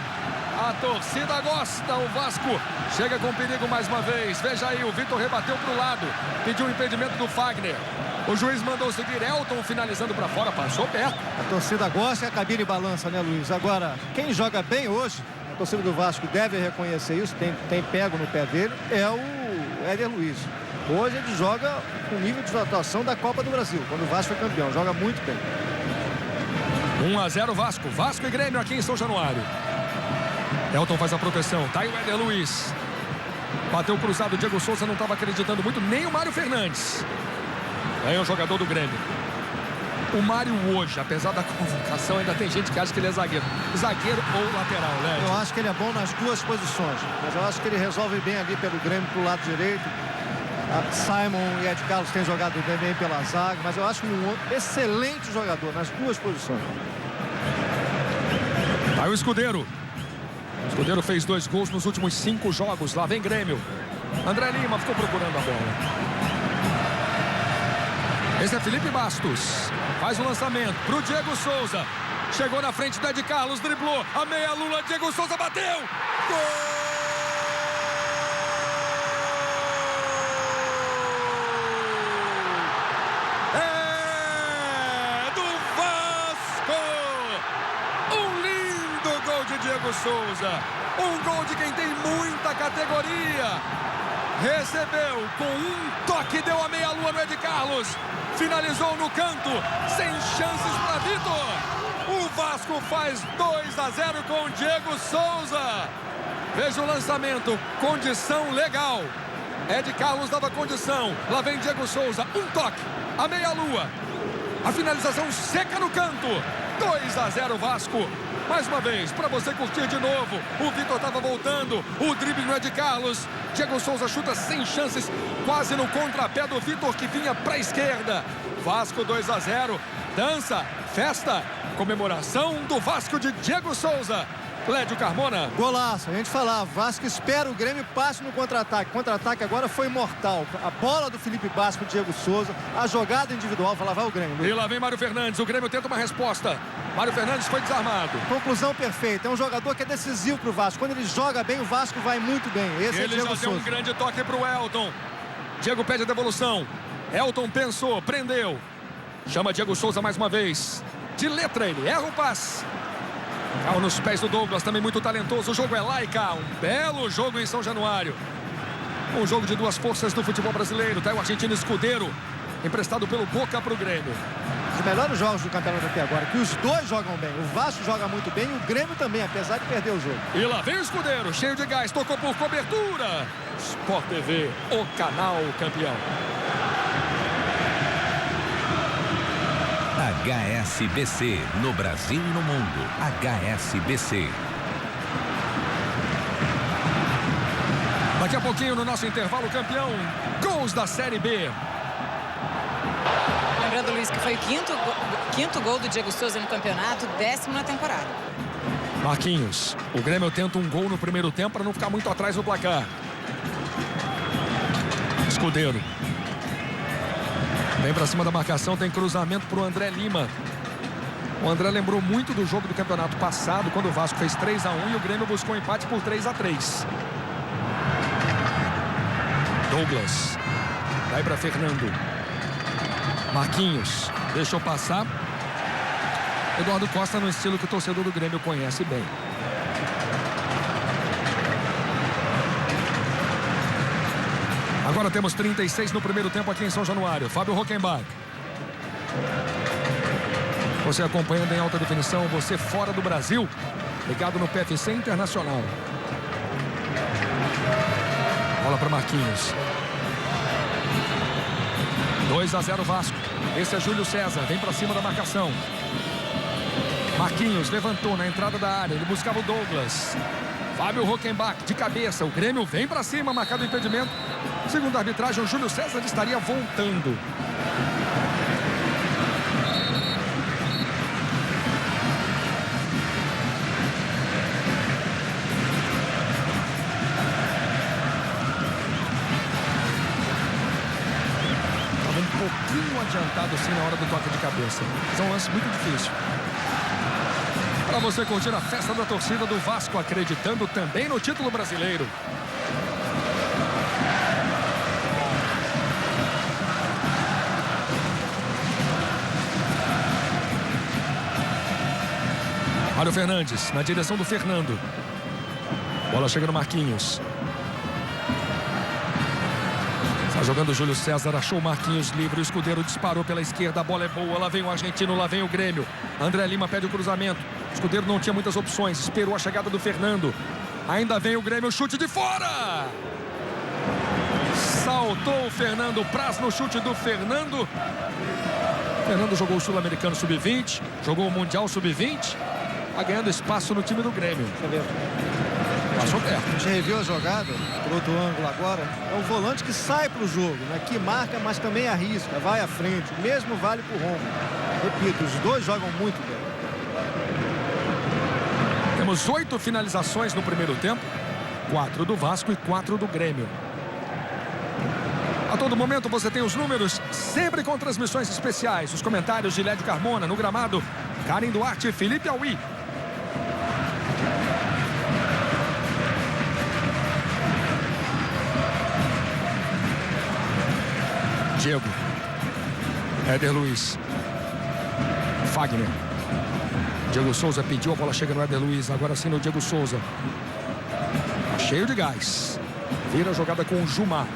A torcida gosta. O Vasco chega com perigo mais uma vez. Veja aí, o Vitor rebateu para o lado. Pediu o impedimento do Fagner. O juiz mandou seguir. Elton finalizando para fora. Passou perto. A torcida gosta e a cabine balança, né, Luiz? Agora, quem joga bem hoje, a torcida do Vasco deve reconhecer isso, tem pego no pé dele, é o Éder Luiz. Hoje ele joga com nível de atuação da Copa do Brasil, quando o Vasco foi campeão. Joga muito bem. 1-0 Vasco. Vasco e Grêmio aqui em São Januário. Elton faz a proteção. Tá aí o Éder Luiz. Bateu cruzado. O Diego Souza não estava acreditando muito. Nem o Mário Fernandes. Aí é o jogador do Grêmio. O Mário hoje, apesar da convocação, ainda tem gente que acha que ele é zagueiro. Zagueiro ou lateral, né? Eu acho que ele é bom nas duas posições. Mas eu acho que ele resolve bem ali pelo Grêmio, pro lado direito. A Simon e Ed Carlos têm jogado bem pela zaga. Mas eu acho um excelente jogador nas duas posições. Aí o Escudeiro. O Escudeiro fez 2 gols nos últimos 5 jogos. Lá vem Grêmio. André Lima ficou procurando a bola. Esse é Felipe Bastos. Faz o lançamento para o Diego Souza. Chegou na frente do Ed Carlos, driblou. A meia lula, Diego Souza bateu. Gol! É do Vasco! Um lindo gol de Diego Souza. Um gol de quem tem muita categoria. Recebeu com um toque, deu a meia-lua no Ed Carlos. Finalizou no canto, sem chances para Vitor. O Vasco faz 2-0 com Diego Souza. Veja o lançamento, condição legal. Ed Carlos dava condição. Lá vem Diego Souza, um toque, a meia-lua. A finalização seca no canto. 2-0 Vasco. Mais uma vez, para você curtir de novo. O Vitor estava voltando. O drible não é de Carlos. Diego Souza chuta sem chances. Quase no contrapé do Vitor, que vinha para a esquerda. Vasco 2-0. Dança, festa, comemoração do Vasco de Diego Souza. Clédio Carmona. Golaço, a gente falava, Vasco espera o Grêmio passe no contra-ataque. Contra-ataque agora foi mortal. A bola do Felipe Basco, Diego Souza, a jogada individual, vai lá vai o Grêmio. E lá vem Mário Fernandes, o Grêmio tenta uma resposta. Mário Fernandes foi desarmado. Conclusão perfeita, é um jogador que é decisivo pro Vasco. Quando ele joga bem, o Vasco vai muito bem. Esse é Ele Diego já Souza. deu um grande toque pro Elton. Diego pede a devolução. Elton pensou, prendeu. Chama Diego Souza mais uma vez. De letra ele, erra o passe. Carro nos pés do Douglas, também muito talentoso. O jogo é lá e cá. Um belo jogo em São Januário. Um jogo de duas forças do futebol brasileiro. Tá o argentino Escudeiro, emprestado pelo Boca pro Grêmio. Os melhores jogos do campeonato até agora, que os dois jogam bem. O Vasco joga muito bem e o Grêmio também, apesar de perder o jogo. E lá vem o Escudeiro, cheio de gás, tocou por cobertura. Sport TV, o canal campeão. HSBC, no Brasil e no mundo. HSBC. Daqui a pouquinho no nosso intervalo campeão, gols da Série B. Lembrando, Luiz, que foi o quinto gol do Diego Souza no campeonato, 10º na temporada. Marquinhos, o Grêmio tenta um gol no primeiro tempo para não ficar muito atrás do placar. Escudeiro. Vem para cima da marcação, tem cruzamento para o André Lima. O André lembrou muito do jogo do campeonato passado, quando o Vasco fez 3-1 e o Grêmio buscou empate por 3-3. Douglas. Vai para Fernando. Marquinhos. Deixou passar. Eduardo Costa no estilo que o torcedor do Grêmio conhece bem. Agora temos 36 no primeiro tempo aqui em São Januário. Fábio Rockenbach. Você acompanhando em alta definição, você fora do Brasil, ligado no PFC Internacional. Bola para Marquinhos. 2-0 Vasco. Esse é Júlio César, vem para cima da marcação. Marquinhos levantou na entrada da área, ele buscava o Douglas. Fábio Rockenbach de cabeça, o Grêmio vem para cima, marcado o impedimento. Segundo a arbitragem, o Júlio César estaria voltando. Estava um pouquinho adiantado assim na hora do toque de cabeça. Mas é um lance muito difícil. Para você curtir a festa da torcida do Vasco, acreditando também no título brasileiro. Mário Fernandes, na direção do Fernando. Bola chega no Marquinhos. Está jogando o Júlio César, achou o Marquinhos livre. O Escudeiro disparou pela esquerda, a bola é boa. Lá vem o argentino, lá vem o Grêmio. André Lima pede o cruzamento. O Escudeiro não tinha muitas opções, esperou a chegada do Fernando. Ainda vem o Grêmio, chute de fora! Saltou o Fernando Praz no chute do Fernando. Fernando jogou o Sul-Americano Sub-20, jogou o Mundial Sub-20. Está ganhando espaço no time do Grêmio. Passou perto. A gente reviu a jogada, por outro ângulo agora. É um volante que sai para o jogo, né? Que marca, mas também arrisca, vai à frente. O mesmo vale para o Romo. Repito, os dois jogam muito bem. Temos 8 finalizações no primeiro tempo. 4 do Vasco e 4 do Grêmio. A todo momento você tem os números, sempre com transmissões especiais. Os comentários de Clédio Carmona no gramado. Karen Duarte e Felipe Aui. Diego. Éder Luiz. Fagner. Diego Souza pediu, a bola chega no Éder Luiz. Agora sim no Diego Souza. Cheio de gás. Vira a jogada com o Jumar.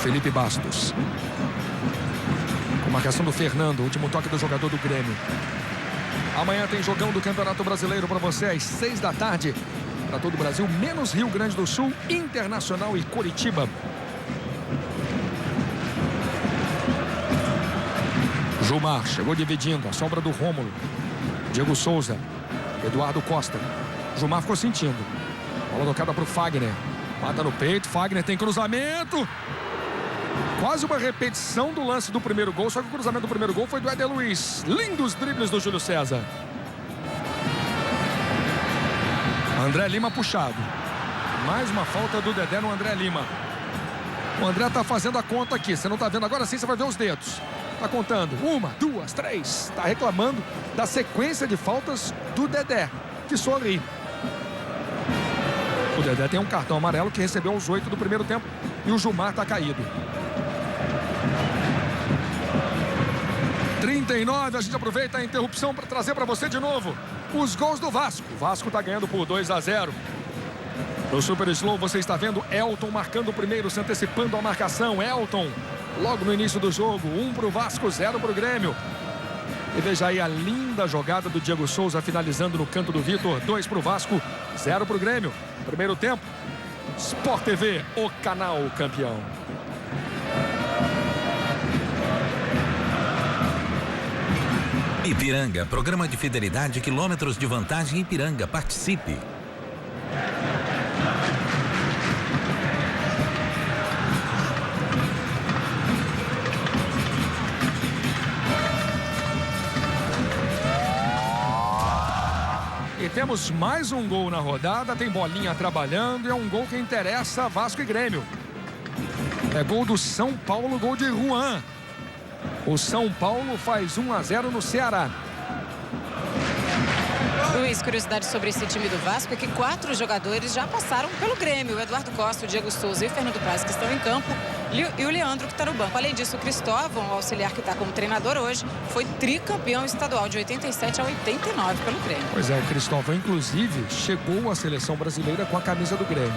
Felipe Bastos. Com marcação do Fernando. Último toque do jogador do Grêmio. Amanhã tem jogão do Campeonato Brasileiro para você às 6 da tarde. Para todo o Brasil, menos Rio Grande do Sul, Internacional e Curitiba. Gilmar chegou dividindo, a sombra do Rômulo. Diego Souza, Eduardo Costa. Gilmar ficou sentindo. Bola tocada para o Fagner. Mata no peito, Fagner tem cruzamento. Quase uma repetição do lance do primeiro gol, só que o cruzamento do primeiro gol foi do Éder Luiz. Lindos dribles do Júlio César. André Lima puxado. Mais uma falta do Dedé no André Lima. O André tá fazendo a conta aqui. Você não tá vendo agora, sim você vai ver os dedos. Tá contando. 1, 2, 3. Tá reclamando da sequência de faltas do Dedé, que sorri. O Dedé tem um cartão amarelo que recebeu aos 8 do primeiro tempo. E o Gilmar tá caído. 39, a gente aproveita a interrupção para trazer para você de novo os gols do Vasco. O Vasco tá ganhando por 2-0. No Super Slow você está vendo Elton marcando o primeiro, se antecipando a marcação. Elton, logo no início do jogo, 1 para o Vasco, 0 para o Grêmio. E veja aí a linda jogada do Diego Souza finalizando no canto do Vitor. 2 para o Vasco, 0 para o Grêmio. Primeiro tempo, Sport TV, o canal campeão. Ipiranga, programa de fidelidade, quilômetros de vantagem Ipiranga. Participe. E temos mais um gol na rodada, tem bolinha trabalhando e é um gol que interessa Vasco e Grêmio. É gol do São Paulo, gol de Juan. O São Paulo faz 1-0 no Ceará. Luiz, curiosidade sobre esse time do Vasco é que 4 jogadores já passaram pelo Grêmio. O Eduardo Costa, o Diego Souza e o Fernando Praz, que estão em campo, e o Leandro, que está no banco. Além disso, o Cristóvão, o auxiliar que está como treinador hoje, foi tricampeão estadual de 87 a 89 pelo Grêmio. Pois é, o Cristóvão, inclusive, chegou à seleção brasileira com a camisa do Grêmio.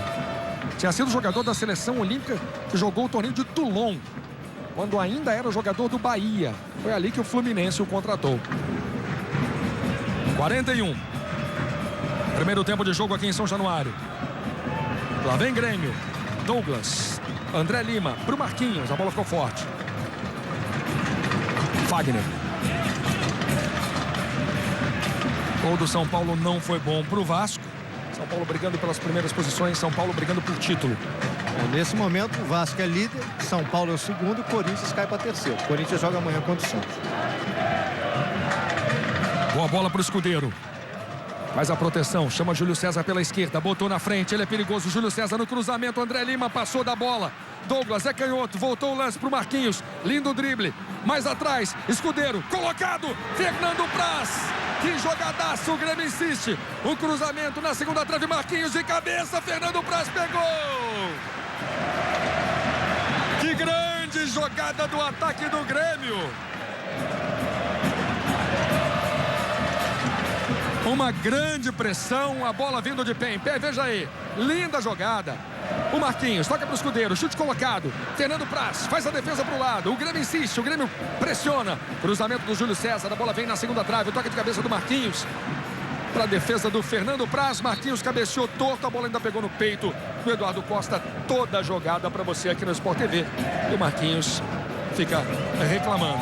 Tinha sido jogador da seleção olímpica que jogou o torneio de Toulon, quando ainda era jogador do Bahia. Foi ali que o Fluminense o contratou. 41. Primeiro tempo de jogo aqui em São Januário. Lá vem Grêmio. Douglas. André Lima pro Marquinhos. A bola ficou forte. Fagner. Gol do São Paulo não foi bom pro Vasco. São Paulo brigando pelas primeiras posições. São Paulo brigando por título. Nesse momento, o Vasco é líder, São Paulo é o segundo e o Corinthians cai para terceiro. O Corinthians joga amanhã contra o Santos. Boa bola para o Escudeiro. Faz a proteção, chama Júlio César pela esquerda, botou na frente, ele é perigoso. Júlio César no cruzamento, André Lima passou da bola. Douglas é canhoto, voltou o lance para o Marquinhos. Lindo drible, mais atrás, Escudeiro, colocado, Fernando Praz. Que jogadaço, o Grêmio insiste. O cruzamento na segunda trave, Marquinhos de cabeça, Fernando Praz pegou. Que grande jogada do ataque do Grêmio. Uma grande pressão, a bola vindo de pé em pé, veja aí, linda jogada. O Marquinhos toca para o Escudeiro, chute colocado, Fernando Praz faz a defesa para o lado, o Grêmio insiste, o Grêmio pressiona, cruzamento do Júlio César, a bola vem na segunda trave, o toque de cabeça do Marquinhos, para a defesa do Fernando Praz, Marquinhos cabeceou torto, a bola ainda pegou no peito do Eduardo Costa, toda a jogada para você aqui no Sport TV, e o Marquinhos fica reclamando.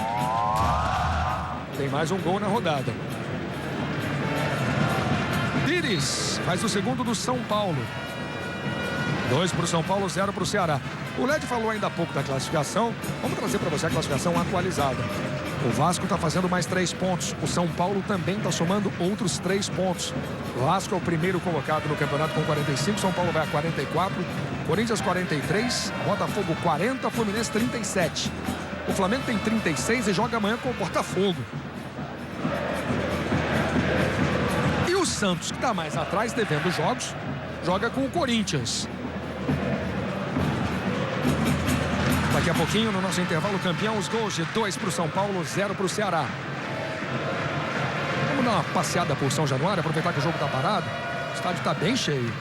Tem mais um gol na rodada. Pires faz o segundo do São Paulo. 2 para o São Paulo, 0 para o Ceará. O Led falou ainda há pouco da classificação. Vamos trazer para você a classificação atualizada. O Vasco está fazendo mais 3 pontos. O São Paulo também está somando outros 3 pontos. O Vasco é o primeiro colocado no campeonato com 45. São Paulo vai a 44. Corinthians 43. Botafogo 40. Fluminense 37. O Flamengo tem 36 e joga amanhã com o Botafogo. E o Santos, que está mais atrás, devendo jogos, joga com o Corinthians. Daqui a pouquinho, no nosso intervalo campeão, os gols de 2 para o São Paulo, 0 para o Ceará. Vamos dar uma passeada por São Januário, aproveitar que o jogo está parado. O estádio está bem cheio.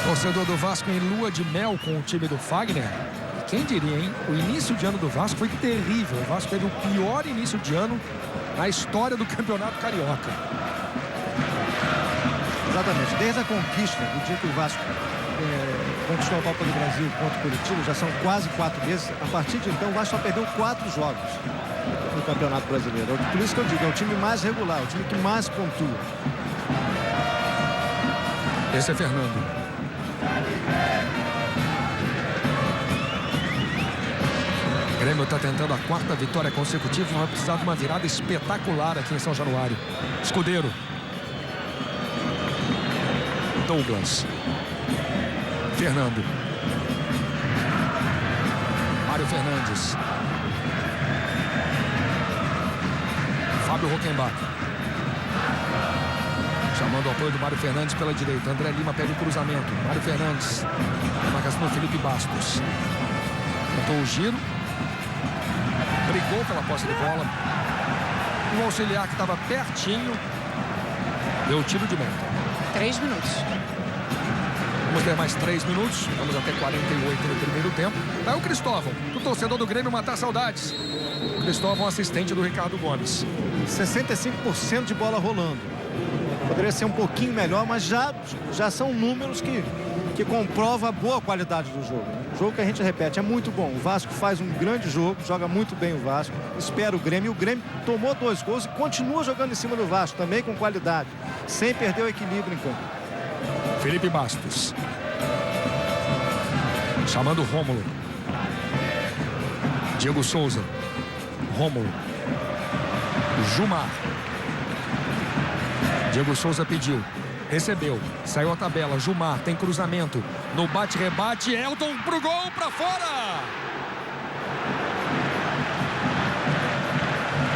Torcedor do Vasco em lua de mel com o time do Fagner. Quem diria, hein? O início de ano do Vasco foi terrível. O Vasco teve o pior início de ano na história do Campeonato Carioca. Exatamente. Desde a conquista, do dia que o Vasco conquistou a Copa do Brasil contra o Curitiba, já são quase 4 meses. A partir de então, o Vasco só perdeu 4 jogos no Campeonato Brasileiro. Por isso que eu digo, é o time mais regular, o time que mais pontua. Esse é Fernando. O Grêmio está tentando a 4ª vitória consecutiva, vai precisar de uma virada espetacular aqui em São Januário. Escudeiro. Douglas. Fernando. Mário Fernandes. Fábio Rockenbach. Chamando o apoio do Mário Fernandes pela direita. André Lima pede o cruzamento. Mário Fernandes. Marcação do Felipe Bastos. Tentou o giro. Brigou pela posse de bola. O auxiliar que estava pertinho deu o tiro de meta. 3 minutos. Vamos ter mais 3 minutos. Vamos até 48 no primeiro tempo. Vai o Cristóvão, o torcedor do Grêmio, matar saudades. Cristóvão, assistente do Ricardo Gomes. 65% de bola rolando. Poderia ser um pouquinho melhor, mas já são números que comprovam a boa qualidade do jogo. O jogo que a gente repete é muito bom. O Vasco faz um grande jogo, joga muito bem o Vasco. Espera o Grêmio. E o Grêmio tomou 2 gols e continua jogando em cima do Vasco, também com qualidade, sem perder o equilíbrio em campo. Felipe Bastos. Chamando Rômulo. Diego Souza. Rômulo. Jumar. Diego Souza pediu. Recebeu. Saiu a tabela. Jumar tem cruzamento. No bate-rebate. Elton pro gol, pra fora.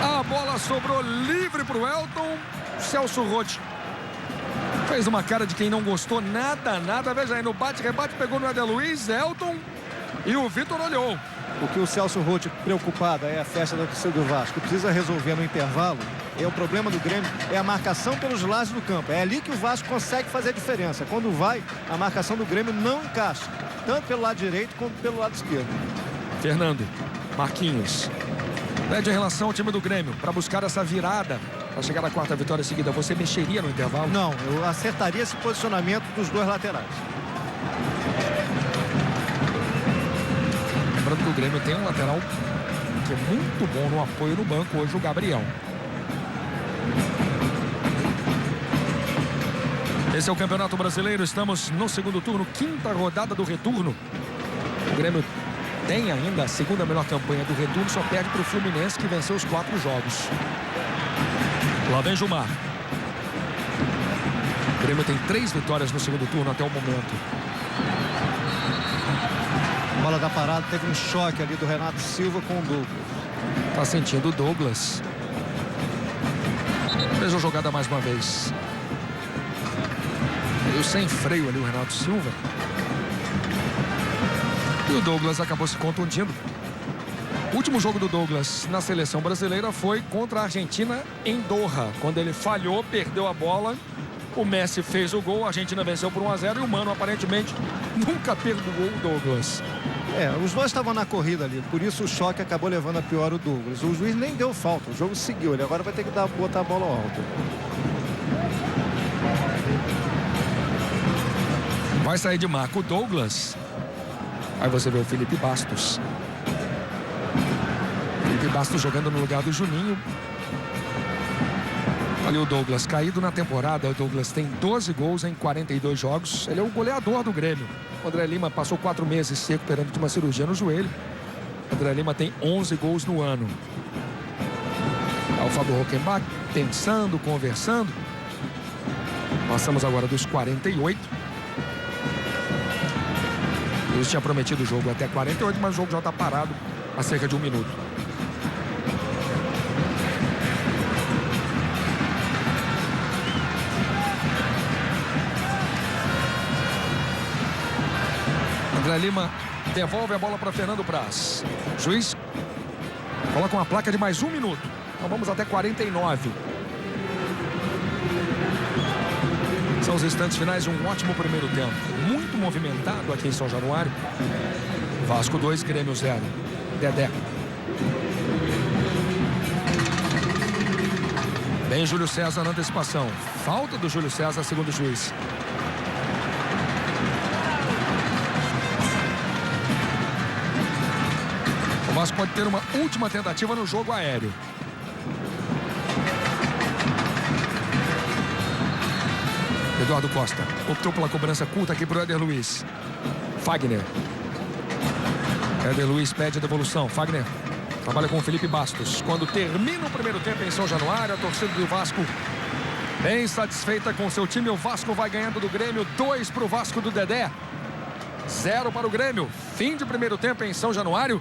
A bola sobrou livre pro Elton. Celso Roth fez uma cara de quem não gostou nada. Veja aí, no bate-rebate pegou no Éder Luiz, Elton, e o Vitor olhou. O que o Celso Roth preocupado é a festa da torcida do Vasco. Precisa resolver no intervalo. É o problema do Grêmio, é a marcação pelos lados do campo. É ali que o Vasco consegue fazer a diferença. Quando vai, a marcação do Grêmio não encaixa, tanto pelo lado direito quanto pelo lado esquerdo. Fernando, Marquinhos. Pede em relação ao time do Grêmio para buscar essa virada, para chegar à 4ª vitória seguida. Você mexeria no intervalo? Não, eu acertaria esse posicionamento dos 2 laterais. Lembrando que o Grêmio tem um lateral que é muito bom no apoio no banco hoje, o Gabriel. Esse é o Campeonato Brasileiro, estamos no segundo turno, 5ª rodada do retorno. O Grêmio tem ainda a 2ª melhor campanha do retorno, só perde para o Fluminense, que venceu os 4 jogos. Lá vem Jumar. O Grêmio tem 3 vitórias no segundo turno até o momento. Bola da parada, teve um choque ali do Renato Silva com o Douglas. Tá sentindo o Douglas. Fez a jogada mais uma vez. Veio sem freio ali o Renato Silva. E o Douglas acabou se contundindo. O último jogo do Douglas na seleção brasileira foi contra a Argentina em Doha. Quando ele falhou, perdeu a bola. O Messi fez o gol, a Argentina venceu por 1-0 e o Mano aparentemente nunca perdoou o Douglas. Os dois estavam na corrida ali, por isso o choque acabou levando a pior o Douglas. O juiz nem deu falta, o jogo seguiu, ele agora vai ter que botar a bola alta. Vai sair de marca o Douglas. Aí você vê o Felipe Bastos. Felipe Bastos jogando no lugar do Juninho. Ali o Douglas caído na temporada. O Douglas tem 12 gols em 42 jogos. Ele é o goleador do Grêmio. O André Lima passou 4 meses se recuperando de uma cirurgia no joelho. O André Lima tem 11 gols no ano. Aí o Fábio Rockenbach pensando, conversando. Passamos agora dos 48. Eles tinham prometido o jogo até 48, mas o jogo já está parado há cerca de 1 minuto. André Lima devolve a bola para Fernando Praz. Juiz coloca uma placa de mais 1 minuto. Então vamos até 49. São os instantes finais de um ótimo primeiro tempo. Muito movimentado aqui em São Januário. Vasco 2, Grêmio 0. Dedé. Bem, Júlio César na antecipação. Falta do Júlio César, segundo o juiz. O Vasco pode ter uma última tentativa no jogo aéreo. Eduardo Costa optou pela cobrança curta aqui para o Éder Luiz. Fagner. Éder Luiz pede a devolução. Fagner trabalha com o Felipe Bastos. Quando termina o primeiro tempo em São Januário, a torcida do Vasco bem satisfeita com seu time. O Vasco vai ganhando do Grêmio. 2 para o Vasco do Dedé. 0 para o Grêmio. Fim de primeiro tempo em São Januário.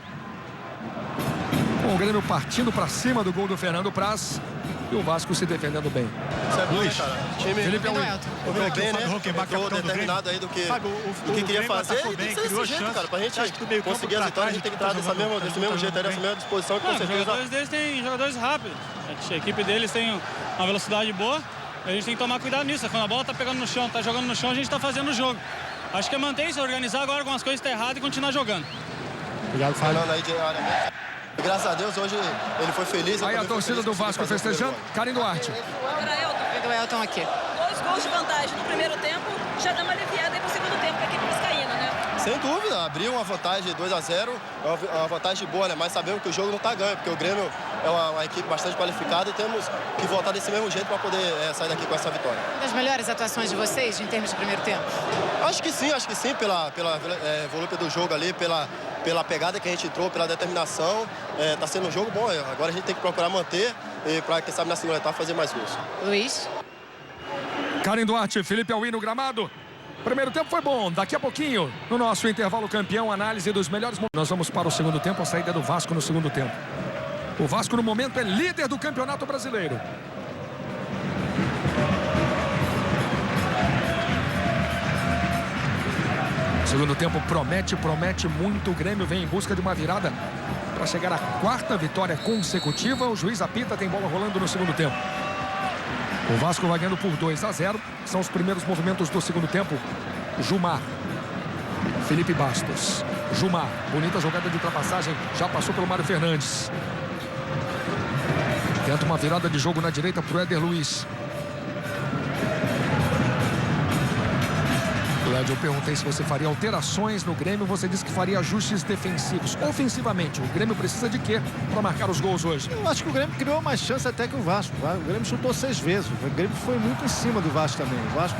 Com o Grêmio partindo para cima do gol do Fernando Praz. E o Vasco se defendendo bem. Isso é bom, né, cara? O time Felipe Elton. jogou bem, né? Huckenbach, Ficou determinado aí do que queria fazer. E tem que ser desse jeito, cara. Pra gente conseguir as vitórias, a gente tem que estar desse mesmo jeito, dessa mesma disposição. Com certeza. Os jogadores deles têm jogadores rápidos. A equipe deles tem uma velocidade boa. A gente tem que tomar cuidado nisso. Quando a bola tá pegando no chão, tá jogando no chão, a gente tá fazendo o jogo. Acho que é manter isso, organizar agora com as coisas estão erradas e continuar jogando. Obrigado, falando aí diariamente. Graças a Deus, hoje ele foi feliz. Aí a torcida do Vasco festejando. Karen Duarte. Do Elton aqui. 2 gols de vantagem no primeiro tempo, já dá uma aliviada aí pro segundo tempo para a equipe vascaína, né? Sem dúvida, abriu uma vantagem de 2-0, é uma vantagem boa, né? Mas sabemos que o jogo não está ganho, porque o Grêmio é uma equipe bastante qualificada e temos que voltar desse mesmo jeito para poder sair daqui com essa vitória. Uma das melhores atuações de vocês em termos de primeiro tempo? Acho que sim, pela volúpia do jogo ali, pela pegada que a gente entrou, pela determinação. Tá sendo um jogo bom, agora a gente tem que procurar manter e para, quem sabe, na segunda etapa fazer mais gols. Luiz. Karen Duarte, Felipe Alwi no gramado. Primeiro tempo foi bom, daqui a pouquinho, no nosso intervalo campeão, análise dos melhores momentos. Nós vamos para o segundo tempo, a saída do Vasco no segundo tempo. O Vasco, no momento, é líder do Campeonato Brasileiro. Segundo tempo promete muito. O Grêmio vem em busca de uma virada para chegar à 4ª vitória consecutiva. O juiz apita, tem bola rolando no segundo tempo. O Vasco vai ganhando por 2-0. São os primeiros movimentos do segundo tempo. Jumar. Felipe Bastos. Jumar. Bonita jogada de ultrapassagem. Já passou pelo Mário Fernandes. Tenta uma virada de jogo na direita para o Éder Luiz. Eu perguntei se você faria alterações no Grêmio. Você disse que faria ajustes defensivos. Ofensivamente, o Grêmio precisa de quê para marcar os gols hoje? Eu acho que o Grêmio criou mais chance até que o Vasco. O Grêmio chutou 6 vezes. O Grêmio foi muito em cima do Vasco também. O Vasco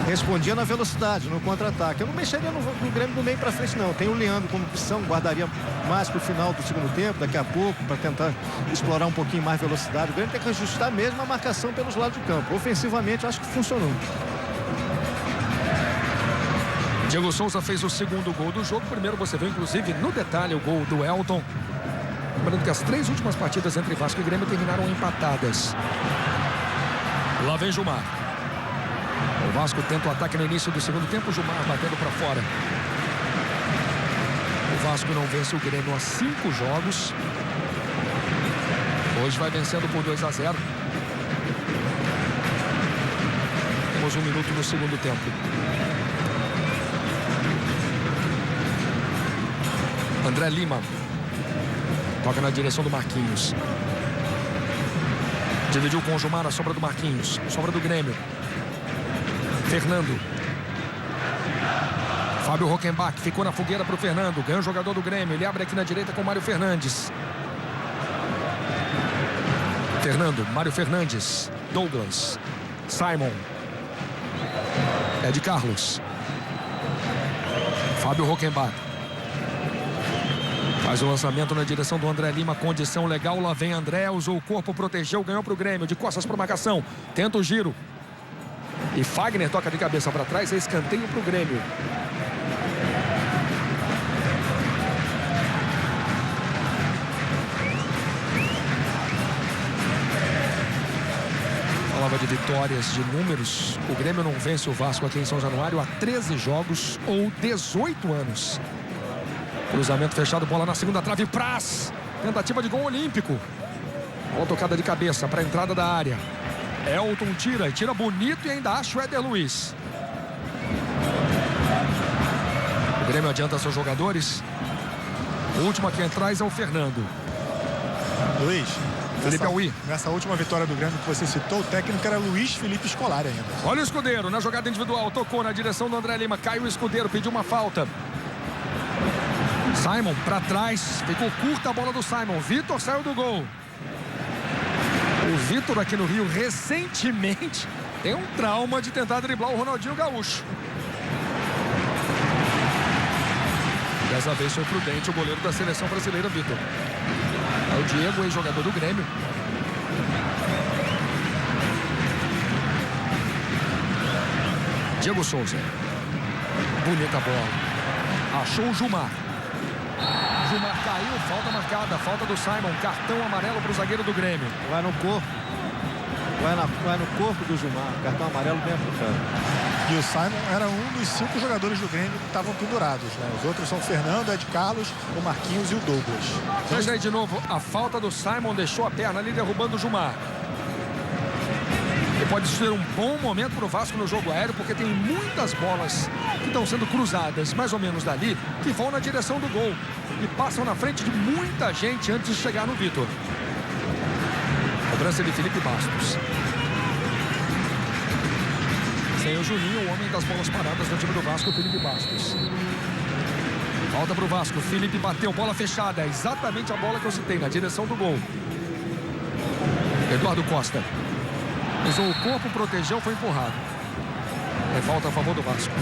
respondia na velocidade, no contra-ataque. Eu não mexeria no Grêmio do meio para frente, não. Tem o Leandro como opção, guardaria mais para o final do segundo tempo, daqui a pouco, para tentar explorar um pouquinho mais velocidade. O Grêmio tem que ajustar mesmo a marcação pelos lados do campo. Ofensivamente, eu acho que funcionou. Diego Souza fez o segundo gol do jogo. Primeiro você viu, inclusive, no detalhe, o gol do Elton. Lembrando que as 3 últimas partidas entre Vasco e Grêmio terminaram empatadas. Lá vem Jumar. O Vasco tenta o ataque no início do segundo tempo. Jumar batendo para fora. O Vasco não vence o Grêmio há 5 jogos. Hoje vai vencendo por 2-0. Temos 1 minuto no segundo tempo. André Lima. Toca na direção do Marquinhos. Dividiu com o Jumar a sobra do Marquinhos. Sobra do Grêmio. Fernando. Fábio Huckenbach ficou na fogueira para o Fernando. Ganha o jogador do Grêmio. Ele abre aqui na direita com o Mário Fernandes. Fernando. Mário Fernandes. Douglas. Simon. Ed Carlos. Fábio Huckenbach. Faz o lançamento na direção do André Lima. Condição legal. Lá vem André. Usou o corpo, protegeu. Ganhou para o Grêmio. De costas para marcação. Tenta o giro. E Fagner toca de cabeça para trás. É escanteio para o Grêmio. Falava de vitórias, de números. O Grêmio não vence o Vasco aqui em São Januário há 13 jogos ou 18 anos. Cruzamento fechado, bola na segunda trave. Praz. Tentativa de gol olímpico. Bola tocada de cabeça para a entrada da área. Elton tira e tira bonito e ainda acha o Éder Luiz. O Grêmio adianta seus jogadores. O último aqui atrás é o Fernando. Luiz, Felipe Aui. Nessa última vitória do Grêmio que você citou, o técnico era Luiz Felipe Scolari ainda. Olha o Escudeiro na jogada individual. Tocou na direção do André Lima. Caiu o Escudeiro, pediu uma falta. Simon para trás. Ficou curta a bola do Simon. Vitor saiu do gol. O Vitor aqui no Rio recentemente tem um trauma de tentar driblar o Ronaldinho Gaúcho. Dessa vez foi prudente o goleiro da seleção brasileira, Vitor. É o Diego, ex-jogador do Grêmio. Diego Souza. Bonita bola. Achou o Gilmar. Gilmar caiu, falta marcada. Falta do Simon. Cartão amarelo para o zagueiro do Grêmio. Vai no corpo. Vai no corpo do Gilmar. Cartão amarelo bem aplicado. E o Simon era um dos 5 jogadores do Grêmio que estavam pendurados, né? Os outros são o Fernando, Ed Carlos, o Marquinhos e o Douglas. Veja aí de novo, a falta do Simon deixou a perna ali derrubando o Gilmar. E pode ser um bom momento para o Vasco no jogo aéreo, porque tem muitas bolas que estão sendo cruzadas, mais ou menos dali, que vão na direção do gol e passam na frente de muita gente antes de chegar no Vitor. Cobrança de Felipe Bastos. Sem o Juninho, o homem das bolas paradas do time do Vasco, Felipe Bastos. Volta para o Vasco, Felipe bateu, bola fechada, exatamente a bola que eu citei, na direção do gol. Eduardo Costa. Usou o corpo, protegeu, foi empurrado. É falta a favor do Vasco.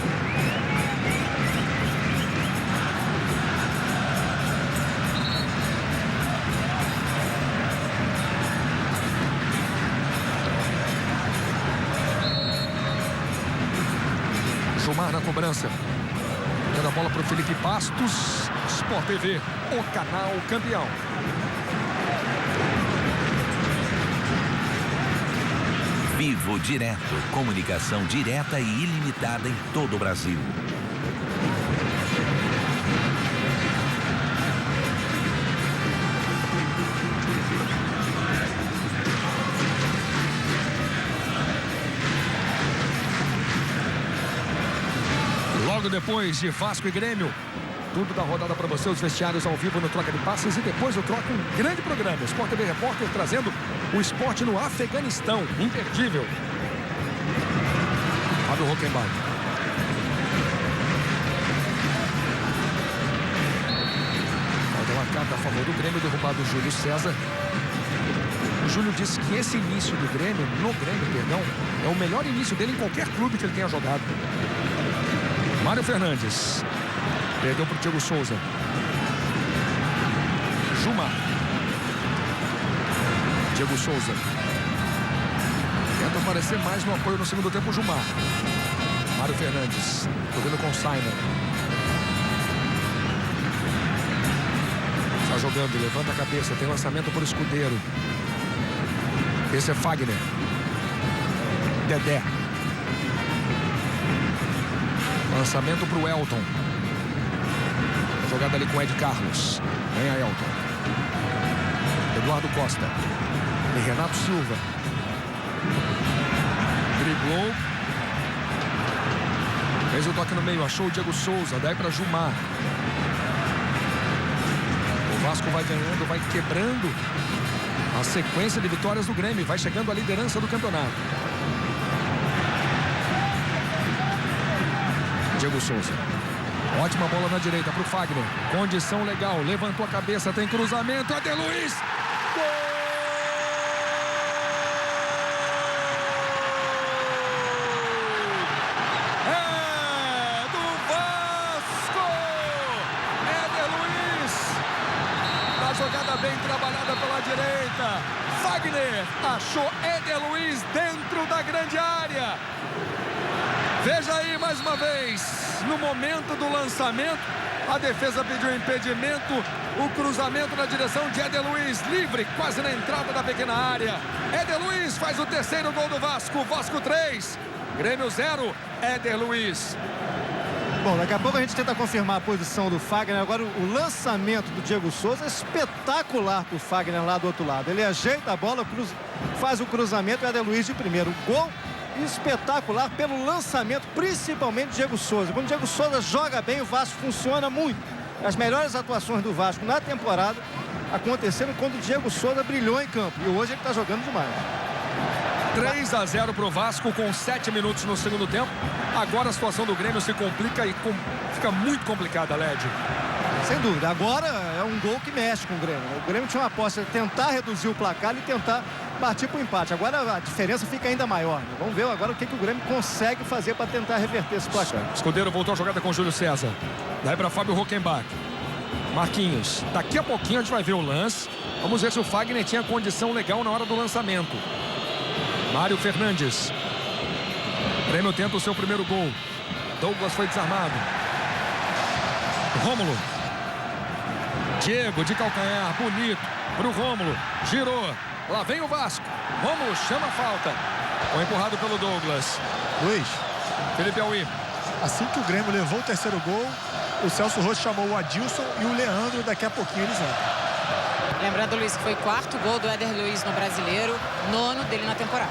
Gilmar na cobrança. Dando a bola para o Felipe Bastos. Sport TV, o canal campeão. Vivo Direto. Comunicação direta e ilimitada em todo o Brasil. Logo depois de Vasco e Grêmio, tudo da rodada para você, os vestiários ao vivo no Troca de Passes e depois eu troco um grande programa. Sport TV Repórter trazendo o esporte no Afeganistão, imperdível. Fábio Rockenbach. Falta marcada a favor do Grêmio, derrubado o Júlio César. O Júlio disse que esse início do Grêmio, é o melhor início dele em qualquer clube que ele tenha jogado. Mário Fernandes. Perdeu para o Diego Souza. Gilmar. Diego Souza. Tenta aparecer mais no apoio no segundo tempo, Gilmar. Mário Fernandes. Jogando com o Simon. Está jogando, levanta a cabeça. Tem lançamento por Escudeiro. Esse é Fagner. Dedé. Lançamento para o Elton. Jogada ali com Ed Carlos. Vem a Elton. Eduardo Costa. E Renato Silva. Driblou. Fez o toque no meio. Achou o Diego Souza. Daí para Gilmar. O Vasco vai ganhando, vai quebrando a sequência de vitórias do Grêmio. Vai chegando à liderança do campeonato. Diego Souza. Ótima bola na direita para o Fagner. Condição legal. Levantou a cabeça. Tem cruzamento. Eder Luiz. Gol! É do Vasco! Eder Luiz. Na jogada bem trabalhada pela direita. Fagner achou Eder Luiz dentro da grande área. Veja aí mais uma vez, no momento do lançamento, a defesa pediu impedimento, o cruzamento na direção de Eder Luiz, livre, quase na entrada da pequena área. Eder Luiz faz o terceiro gol do Vasco, Vasco 3, Grêmio 0, Eder Luiz. Bom, daqui a pouco a gente tenta confirmar a posição do Fagner. Agora o lançamento do Diego Souza é espetacular para o Fagner lá do outro lado. Ele ajeita a bola, faz o cruzamento e Eder Luiz de primeiro. Gol espetacular pelo lançamento, principalmente do Diego Souza. Quando o Diego Souza joga bem, o Vasco funciona muito. As melhores atuações do Vasco na temporada aconteceram quando o Diego Souza brilhou em campo. E hoje ele está jogando demais. 3-0 para o Vasco com 7 minutos no segundo tempo. Agora a situação do Grêmio se complica e fica muito complicada, Led. Sem dúvida. Agora é um gol que mexe com o Grêmio. O Grêmio tinha uma aposta de tentar reduzir o placar e tentar partir para o empate. Agora a diferença fica ainda maior. Vamos ver agora o que o Grêmio consegue fazer para tentar reverter esse placar. Escudeiro voltou a jogada com o Júlio César. Daí para Fábio Hockenbach. Marquinhos. Daqui a pouquinho a gente vai ver o lance. Vamos ver se o Fagner tinha condição legal na hora do lançamento. Mário Fernandes. Grêmio tenta o seu primeiro gol. Douglas foi desarmado. Rômulo. Diego de calcanhar, bonito pro Rômulo. Girou. Lá vem o Vasco. Rômulo chama a falta. Foi empurrado pelo Douglas. Luiz. Felipe Auí. Assim que o Grêmio levou o terceiro gol, o Celso Roth chamou o Adilson e o Leandro. Daqui a pouquinho eles entram. Lembrando, Luiz, que foi o 4º gol do Éder Luiz no Brasileiro, 9º dele na temporada.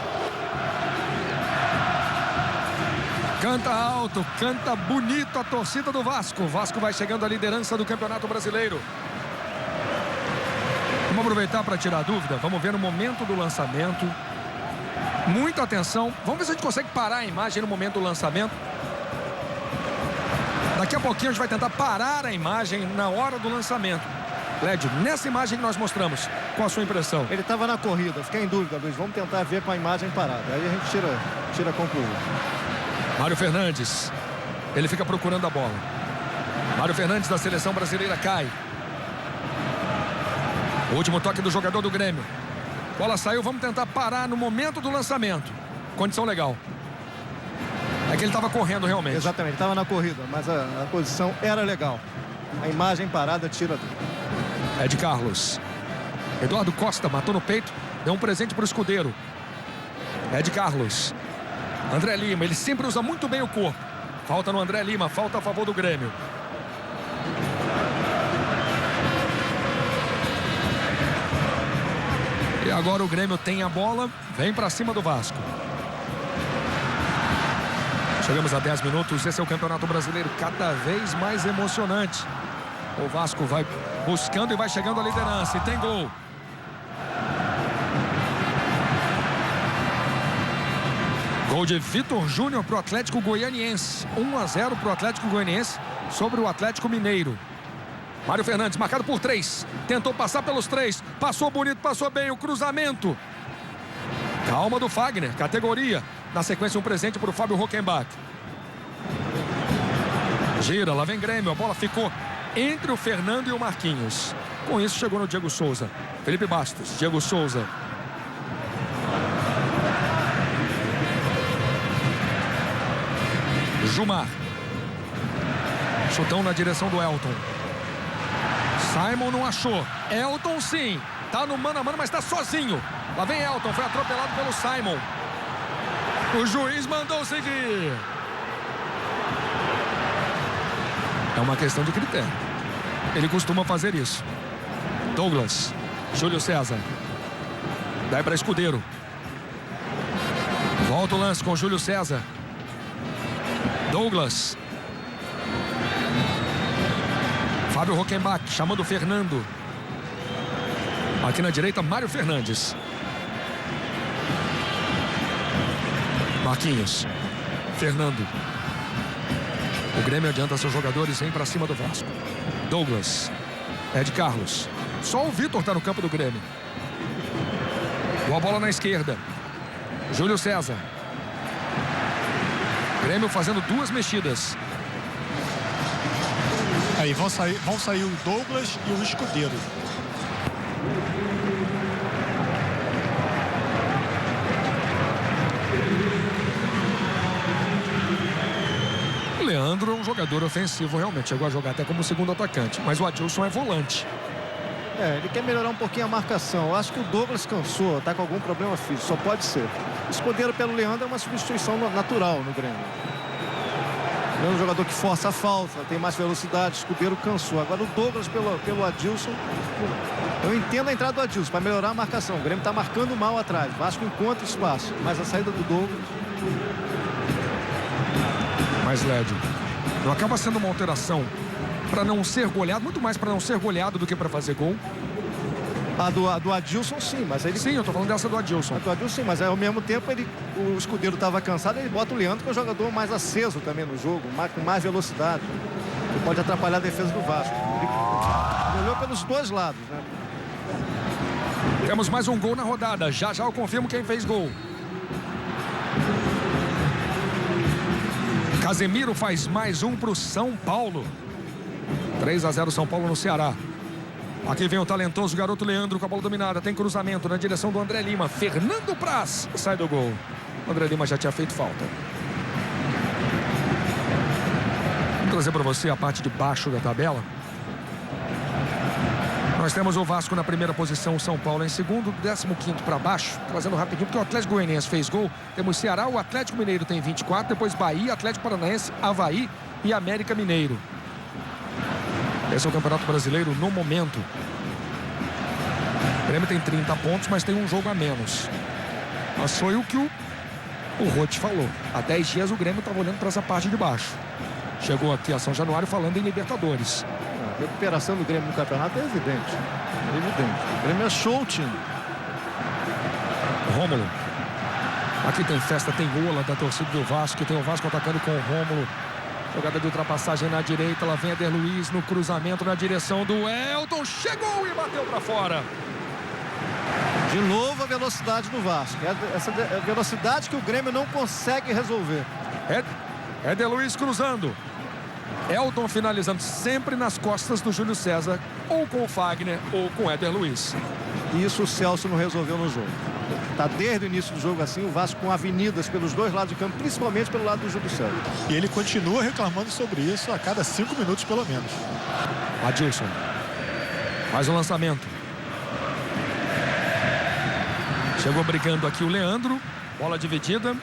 Canta alto, canta bonito a torcida do Vasco. O Vasco vai chegando à liderança do Campeonato Brasileiro. Vamos aproveitar para tirar a dúvida. Vamos ver no momento do lançamento. Muita atenção. Vamos ver se a gente consegue parar a imagem no momento do lançamento. Daqui a pouquinho a gente vai tentar parar a imagem na hora do lançamento. Lédio, nessa imagem que nós mostramos, qual a sua impressão? Ele estava na corrida, fiquei em dúvida, Luiz. Vamos tentar ver com a imagem parada. Aí a gente tira a conclusão. Mário Fernandes. Ele fica procurando a bola. Mário Fernandes da seleção brasileira cai. O último toque do jogador do Grêmio. Bola saiu, vamos tentar parar no momento do lançamento. Condição legal. É que ele estava correndo realmente. Exatamente, estava na corrida, mas a posição era legal. A imagem parada tira tudo. Ed Carlos. Eduardo Costa matou no peito. Deu um presente para o escudeiro. Ed Carlos. André Lima. Ele sempre usa muito bem o corpo. Falta no André Lima. Falta a favor do Grêmio. E agora o Grêmio tem a bola. Vem para cima do Vasco. Chegamos a 10 minutos. Esse é o Campeonato Brasileiro cada vez mais emocionante. O Vasco vai buscando e vai chegando à liderança. E tem gol. Gol de Vitor Júnior para o Atlético Goianiense. 1-0 para o Atlético Goianiense sobre o Atlético Mineiro. Mário Fernandes marcado por 3. Tentou passar pelos 3. Passou bonito, passou bem. O cruzamento. Calma do Fagner. Categoria. Na sequência um presente para o Fábio Hockenbach. Gira, lá vem Grêmio. A bola ficou entre o Fernando e o Marquinhos. Com isso chegou no Diego Souza. Felipe Bastos, Diego Souza. Jumar. Chutão na direção do Elton. Simon não achou. Elton sim. Tá no mano a mano, mas tá sozinho. Lá vem Elton, foi atropelado pelo Simon. O juiz mandou seguir. É uma questão de critério. Ele costuma fazer isso. Douglas. Júlio César. Daí para Escudeiro. Volta o lance com Júlio César. Douglas. Fábio Hockenbach chamando o Fernando. Aqui na direita, Mário Fernandes. Marquinhos. Fernando. O Grêmio adianta seus jogadores, vem para cima do Vasco. Douglas. Ed Carlos. Só o Vitor está no campo do Grêmio. Boa bola na esquerda. Júlio César. Grêmio fazendo 2 mexidas. Aí vão sair o Douglas e o Escudeiro. Leandro é um jogador ofensivo, realmente. Chegou a jogar até como segundo atacante. Mas o Adilson é volante. Ele quer melhorar um pouquinho a marcação. Eu acho que o Douglas cansou, tá com algum problema físico. Só pode ser. Escudeiro pelo Leandro é uma substituição natural no Grêmio. É um jogador que força a falta, tem mais velocidade. Escudeiro cansou. Agora o Douglas pelo Adilson. Eu entendo a entrada do Adilson para melhorar a marcação. O Grêmio está marcando mal atrás. Vasco encontra espaço. Mas a saída do Douglas. Mas, Lédio, não acaba sendo uma alteração para não ser goleado, muito mais para não ser goleado do que para fazer gol. A do Adilson, sim, mas ele... Sim, eu tô falando dessa do Adilson. A do Adilson, sim, mas ao mesmo tempo o Escudeiro estava cansado, ele bota o Leandro, que é um jogador mais aceso também no jogo, com mais velocidade, que pode atrapalhar a defesa do Vasco. Ele olhou pelos dois lados, né? Temos mais um gol na rodada. Já eu confirmo quem fez gol. Casemiro faz mais um para o São Paulo. 3-0 São Paulo no Ceará. Aqui vem o talentoso garoto Leandro com a bola dominada. Tem cruzamento na direção do André Lima. Fernando Praz sai do gol. O André Lima já tinha feito falta. Vou trazer para você a parte de baixo da tabela. Nós temos o Vasco na primeira posição, o São Paulo em segundo, 15º para baixo. Trazendo rapidinho, porque o Atlético Goianiense fez gol. Temos Ceará, o Atlético Mineiro tem 24, depois Bahia, Atlético Paranaense, Avaí e América Mineiro. Esse é o Campeonato Brasileiro no momento. O Grêmio tem 30 pontos, mas tem um jogo a menos. Mas foi o que o Roth falou. Há 10 dias o Grêmio estava olhando para essa parte de baixo. Chegou aqui a São Januário falando em Libertadores. A recuperação do Grêmio no campeonato é evidente. É evidente. O Grêmio achou o time. Rômulo. Aqui tem festa, tem ola da torcida do Vasco. Tem o Vasco atacando com o Rômulo. Jogada de ultrapassagem na direita. Lá vem Éder Luiz no cruzamento na direção do Elton. Chegou e bateu para fora. De novo a velocidade do Vasco. Essa velocidade que o Grêmio não consegue resolver. Éder Luiz cruzando. Elton finalizando sempre nas costas do Júlio César. Ou com o Fagner ou com Éder Luiz. Isso o Celso não resolveu no jogo. Está desde o início do jogo assim, o Vasco com avenidas pelos dois lados de campo, principalmente pelo lado do Júlio César. E ele continua reclamando sobre isso a cada 5 minutos, pelo menos. Adilson. Faz o lançamento. Chegou brigando aqui o Leandro. Bola dividida.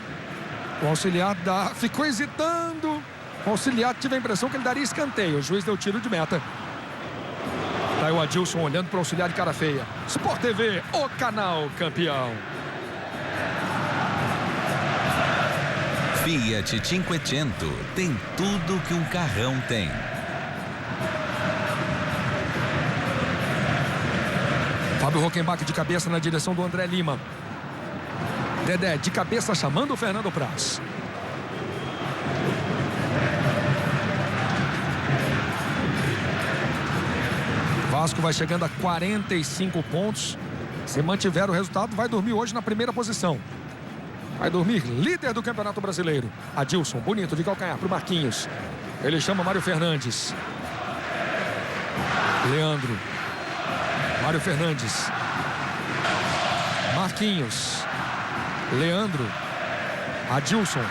O auxiliar ficou hesitando. O auxiliar tive a impressão que ele daria escanteio. O juiz deu tiro de meta. Tá aí o Adilson olhando para o auxiliar de cara feia. Sport TV, o canal campeão. Fiat Cinquecento tem tudo que um carrão tem. Fábio Rockenbach de cabeça na direção do André Lima. Dedé de cabeça chamando o Fernando Praz. Vasco vai chegando a 45 pontos. Se mantiver o resultado, vai dormir hoje na primeira posição. Vai dormir líder do Campeonato Brasileiro. Adilson, bonito de calcanhar para o Marquinhos. Ele chama Mário Fernandes. Leandro. Mário Fernandes. Marquinhos. Leandro. Adilson.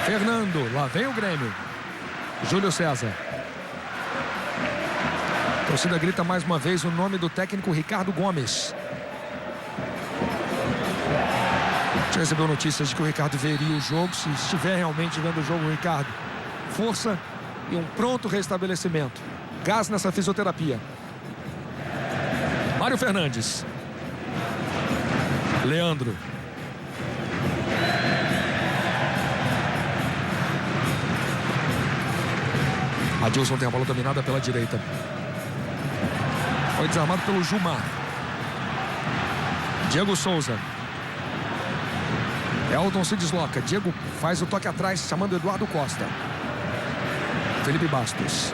Fernando. Lá vem o Grêmio. Júlio César. A torcida grita mais uma vez o nome do técnico Ricardo Gomes. A gente recebeu notícias de que o Ricardo veria o jogo. Se estiver realmente vendo o jogo, Ricardo, força e um pronto restabelecimento. Gás nessa fisioterapia. Mário Fernandes. Leandro. Adilson tem a bola dominada pela direita. Foi desarmado pelo Gilmar. Diego Souza. Elton se desloca. Diego faz o toque atrás, chamando Eduardo Costa. Felipe Bastos.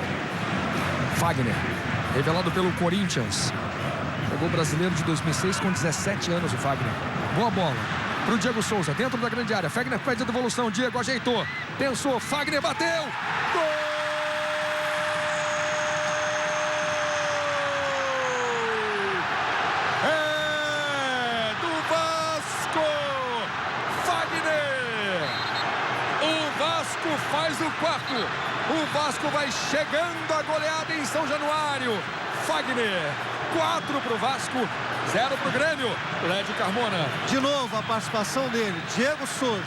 Fagner. Revelado pelo Corinthians. Jogou brasileiro de 2006 com 17 anos o Fagner. Boa bola para o Diego Souza, dentro da grande área. Fagner pede a devolução. Diego ajeitou. Pensou. Fagner bateu. Gol! Faz o quarto. O Vasco vai chegando a goleada em São Januário. Fagner. 4 para o Vasco, 0 para o Grêmio. Lédio Carmona. De novo a participação dele, Diego Souza.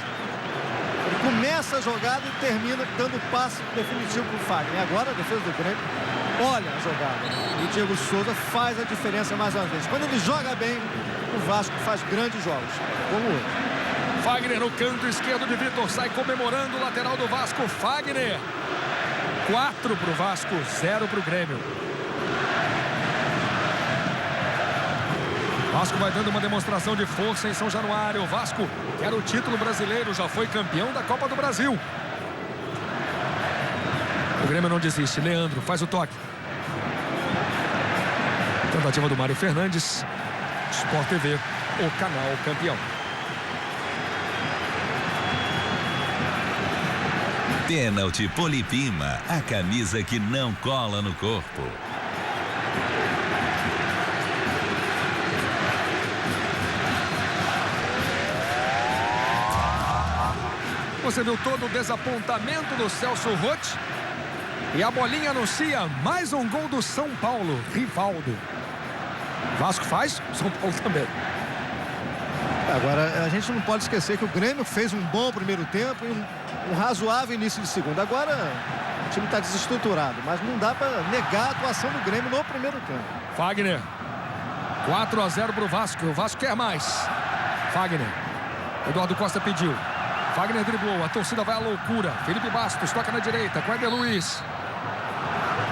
Ele começa a jogada e termina dando o passe definitivo para o Fagner. E agora a defesa do Grêmio olha a jogada. E o Diego Souza faz a diferença mais uma vez. Quando ele joga bem, o Vasco faz grandes jogos, como hoje. Fagner no canto esquerdo de Vitor, sai comemorando o lateral do Vasco. Fagner. 4 para o Vasco, 0 para o Grêmio. Vasco vai dando uma demonstração de força em São Januário. O Vasco quer o título brasileiro, já foi campeão da Copa do Brasil. O Grêmio não desiste. Leandro faz o toque. Tentativa do Mário Fernandes. Sport TV, o canal campeão. Pênalti Polipima, a camisa que não cola no corpo. Você viu todo o desapontamento do Celso Roth. E a bolinha anuncia mais um gol do São Paulo. Rivaldo. Vasco faz, São Paulo também. Agora, a gente não pode esquecer que o Grêmio fez um bom primeiro tempo e um razoável início de segundo. Agora, o time está desestruturado, mas não dá para negar a atuação do Grêmio no primeiro tempo. Fagner. 4-0 para o Vasco. O Vasco quer mais. Fagner. Eduardo Costa pediu. Fagner driblou. A torcida vai à loucura. Felipe Bastos toca na direita com Éder Luiz.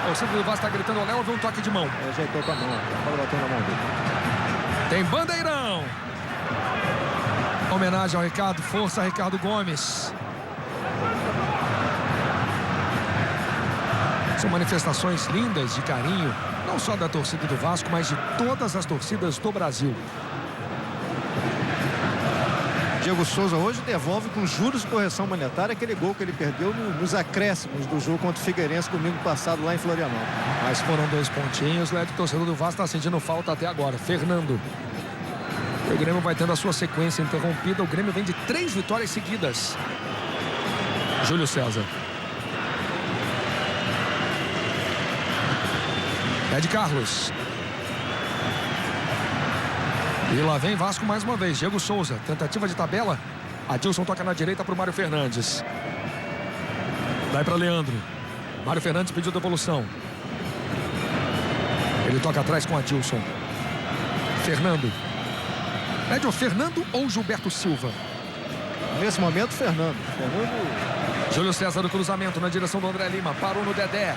O torcida do Vasco está gritando: olé, houve um toque de mão. Ajeitou com a mão. Pode bater na mão dele. Tem bandeirão. Homenagem ao Ricardo. Força, Ricardo Gomes. São manifestações lindas de carinho, não só da torcida do Vasco, mas de todas as torcidas do Brasil. Diego Souza hoje devolve com juros de correção monetária aquele gol que ele perdeu nos acréscimos do jogo contra o Figueirense domingo passado lá em Florianópolis. Mas foram 2 pontinhos, o torcedor do Vasco está sentindo falta até agora. Fernando. O Grêmio vai tendo a sua sequência interrompida. O Grêmio vem de 3 vitórias seguidas. Júlio César. Ed Carlos. E lá vem Vasco mais uma vez. Diego Souza, tentativa de tabela. Adilson toca na direita para o Mário Fernandes. Vai para Leandro. Mário Fernandes pediu devolução. Ele toca atrás com Adilson. Fernando. Pede o Fernando ou Gilberto Silva? Nesse momento, Fernando. Júlio César do cruzamento na direção do André Lima. Parou no Dedé.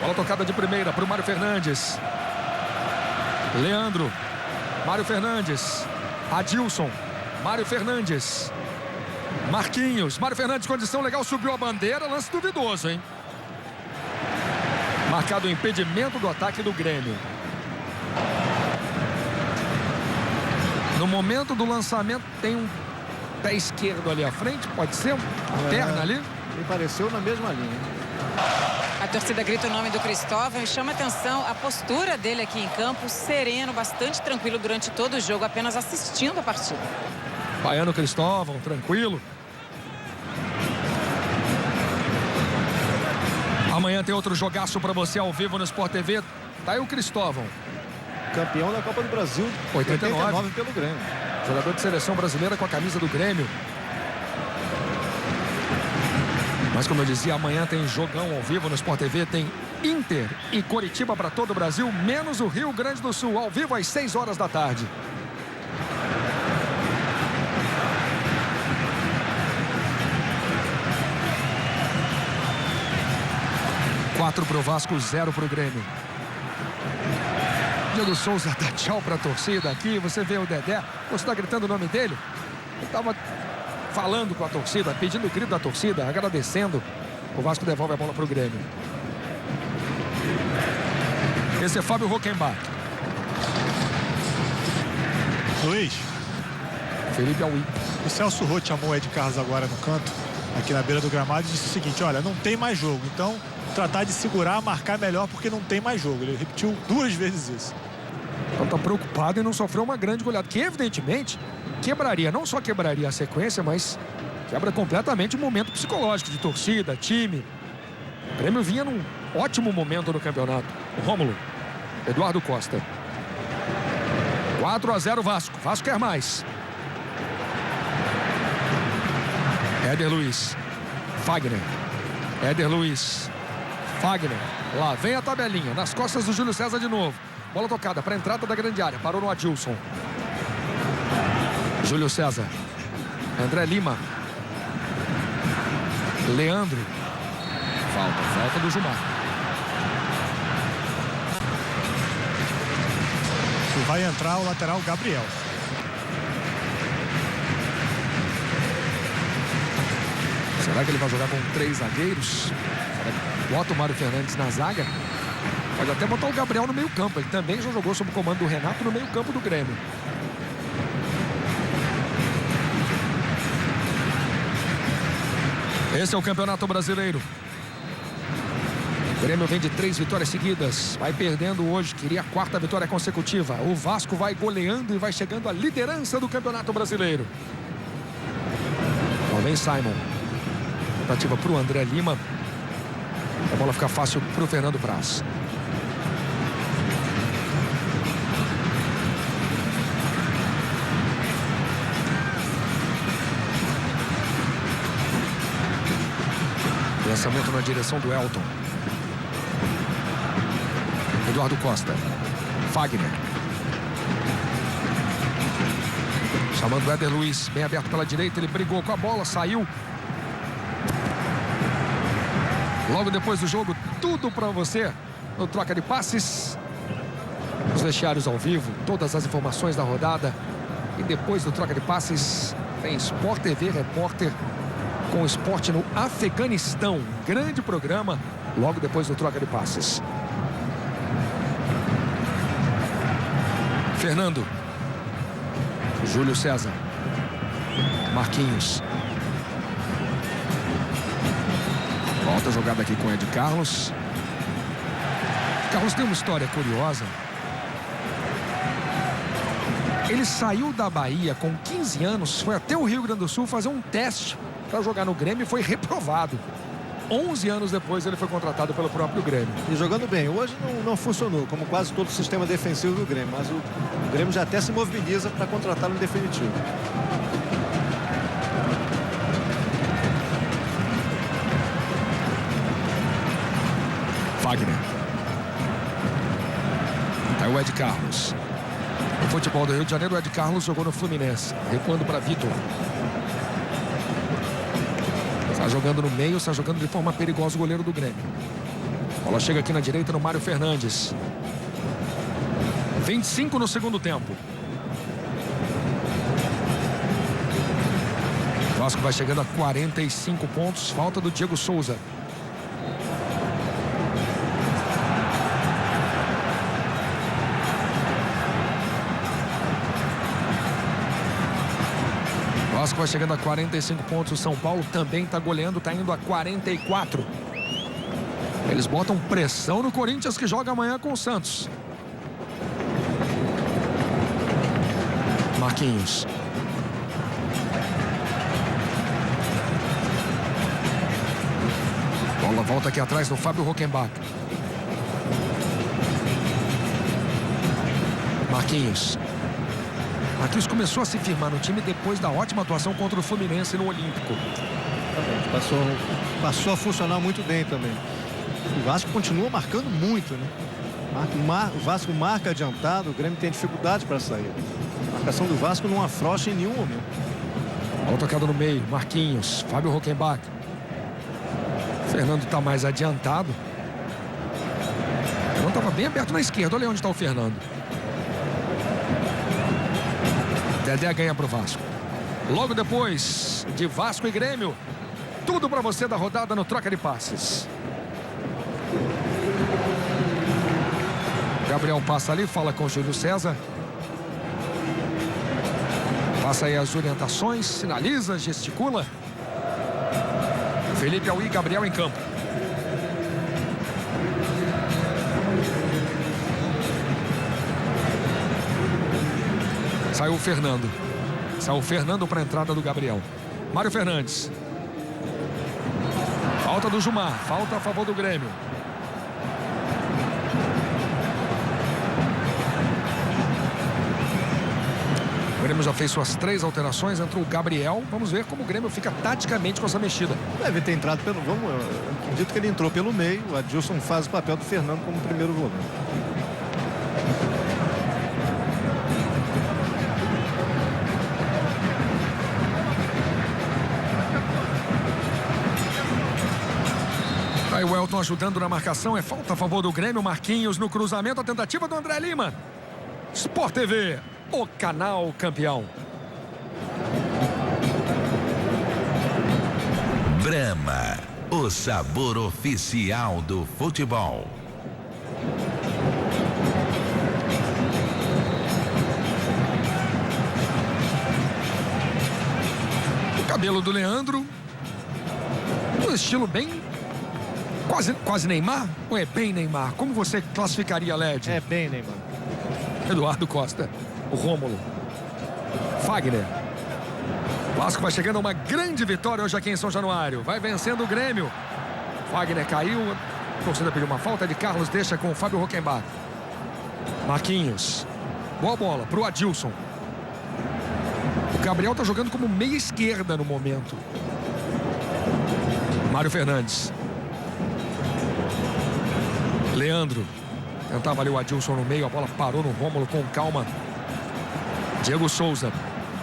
Bola tocada de primeira para o Mário Fernandes. Leandro. Mário Fernandes. Adilson. Mário Fernandes. Marquinhos. Mário Fernandes, condição legal, subiu a bandeira. Lance duvidoso, hein? Marcado o impedimento do ataque do Grêmio. No momento do lançamento tem um pé esquerdo ali à frente. Pode ser uma perna ali. Me pareceu na mesma linha. A torcida grita o nome do Cristóvão e chama atenção a postura dele aqui em campo, sereno, bastante tranquilo durante todo o jogo, apenas assistindo a partida. Baiano Cristóvão, tranquilo. Amanhã tem outro jogaço para você ao vivo no Sport TV. Tá aí o Cristóvão. Campeão da Copa do Brasil, 89 pelo Grêmio. Jogador de seleção brasileira com a camisa do Grêmio. Mas como eu dizia, amanhã tem jogão ao vivo no Sport TV. Tem Inter e Coritiba para todo o Brasil, menos o Rio Grande do Sul, ao vivo às 6 horas da tarde. Quatro pro Vasco, 0 pro Grêmio. Diego Souza dá tchau para a torcida aqui. Você vê o Dedé, você está gritando o nome dele. Ele estava falando com a torcida, pedindo o grito da torcida, agradecendo. O Vasco devolve a bola para o Grêmio. Esse é Fábio Rockenbach. Luiz. Felipe Aui. O Celso Roth chamou o Ed Carlos agora no canto, aqui na beira do gramado, e disse o seguinte: olha, não tem mais jogo, então tratar de segurar, marcar melhor, porque não tem mais jogo. Ele repetiu 2 vezes isso. Então tá preocupado em não sofrer uma grande goleada, que evidentemente quebraria, não só quebraria a sequência, mas quebra completamente o momento psicológico de torcida, time. O Grêmio vinha num ótimo momento no campeonato. O Rômulo. Eduardo Costa. 4-0 Vasco. Vasco quer mais. Éder Luiz. Fagner. Éder Luiz. Fagner. Lá vem a tabelinha. Nas costas do Júlio César de novo. Bola tocada para a entrada da grande área. Parou no Adilson. Júlio César. André Lima. Leandro. Falta do Gilmar. vai entrar o lateral Gabriel. Será que ele vai jogar com 3 zagueiros? Bota o Mário Fernandes na zaga. Pode até botar o Gabriel no meio campo. Ele também já jogou sob o comando do Renato no meio campo do Grêmio. Esse é o Campeonato Brasileiro. O Grêmio vem de 3 vitórias seguidas. Vai perdendo hoje. Queria a 4ª vitória consecutiva. O Vasco vai goleando e vai chegando à liderança do Campeonato Brasileiro. Lá vem Simon. Tentativa para o André Lima. A bola fica fácil para o Fernando Praz. Lançamento na direção do Elton. Eduardo Costa. Fagner. Chamando o Éder Luiz. Bem aberto pela direita. Ele brigou com a bola. Saiu. Logo depois do jogo, tudo para você no Troca de Passes. Os vestiários ao vivo. Todas as informações da rodada. E depois do Troca de Passes, tem Sport TV Repórter com o esporte no Afeganistão. Grande programa logo depois do Troca de Passes. Fernando. Júlio César. Marquinhos. Volta a jogada aqui com o Ed Carlos. Carlos tem uma história curiosa. Ele saiu da Bahia com 15 anos, foi até o Rio Grande do Sul fazer um teste para jogar no Grêmio e foi reprovado. 11 anos depois ele foi contratado pelo próprio Grêmio. E jogando bem. Hoje não funcionou, como quase todo o sistema defensivo do Grêmio. Mas o Grêmio já até se mobiliza para contratá-lo em definitivo. Fagner. Aí o Ed Carlos. No futebol do Rio de Janeiro, o Ed Carlos jogou no Fluminense. Recuando para Vitor. Está jogando no meio, está jogando de forma perigosa o goleiro do Grêmio. A bola chega aqui na direita no Mário Fernandes. 25 no segundo tempo. O Vasco vai chegando a 45 pontos. Falta do Diego Souza. O Vasco vai chegando a 45 pontos. O São Paulo também está goleando, está indo a 44. Eles botam pressão no Corinthians, que joga amanhã com o Santos. Marquinhos. Bola volta aqui atrás do Fábio Rockenbach. Marquinhos. Marquinhos começou a se firmar no time depois da ótima atuação contra o Fluminense no Olímpico. Passou a funcionar muito bem também. O Vasco continua marcando muito, né? O Vasco marca adiantado, o Grêmio tem dificuldade para sair. A marcação do Vasco não afrouxa em nenhum momento. Bola tocada no meio, Marquinhos, Fábio Rockenbach. Fernando está mais adiantado. O Fernando estava bem aberto na esquerda, olha onde está o Fernando. Dedé ganha para o Vasco. Logo depois de Vasco e Grêmio, tudo para você da rodada no Troca de Passes. Gabriel passa ali, fala com o Júlio César. Passa aí as orientações, sinaliza, gesticula. Felipe Aui e Gabriel em campo. Saiu o Fernando. Saiu o Fernando para a entrada do Gabriel. Mário Fernandes. Falta do Jumar. Falta a favor do Grêmio. O Grêmio já fez suas 3 alterações. Entrou o Gabriel. Vamos ver como o Grêmio fica taticamente com essa mexida. Deve ter entrado pelo... eu acredito que ele entrou pelo meio. O Adilson faz o papel do Fernando como primeiro volante. Aí o Elton ajudando na marcação. É falta a favor do Grêmio. Marquinhos no cruzamento. A tentativa do André Lima. Sport TV, o canal campeão. Brahma, o sabor oficial do futebol. O cabelo do Leandro, um estilo bem quase Neymar, ou é bem Neymar? Como você classificaria, Led? É bem Neymar. Eduardo Costa, o Rômulo, Fagner. Vasco vai chegando a uma grande vitória hoje aqui em São Januário. Vai vencendo o Grêmio. Fagner caiu. A torcida pediu uma falta de Carlos, deixa com o Fábio Rockenbach. Marquinhos. Boa bola para o Adilson. O Gabriel está jogando como meia esquerda no momento. Mário Fernandes. Leandro. Tentava ali o Adilson no meio. A bola parou no Rômulo com calma. Diego Souza.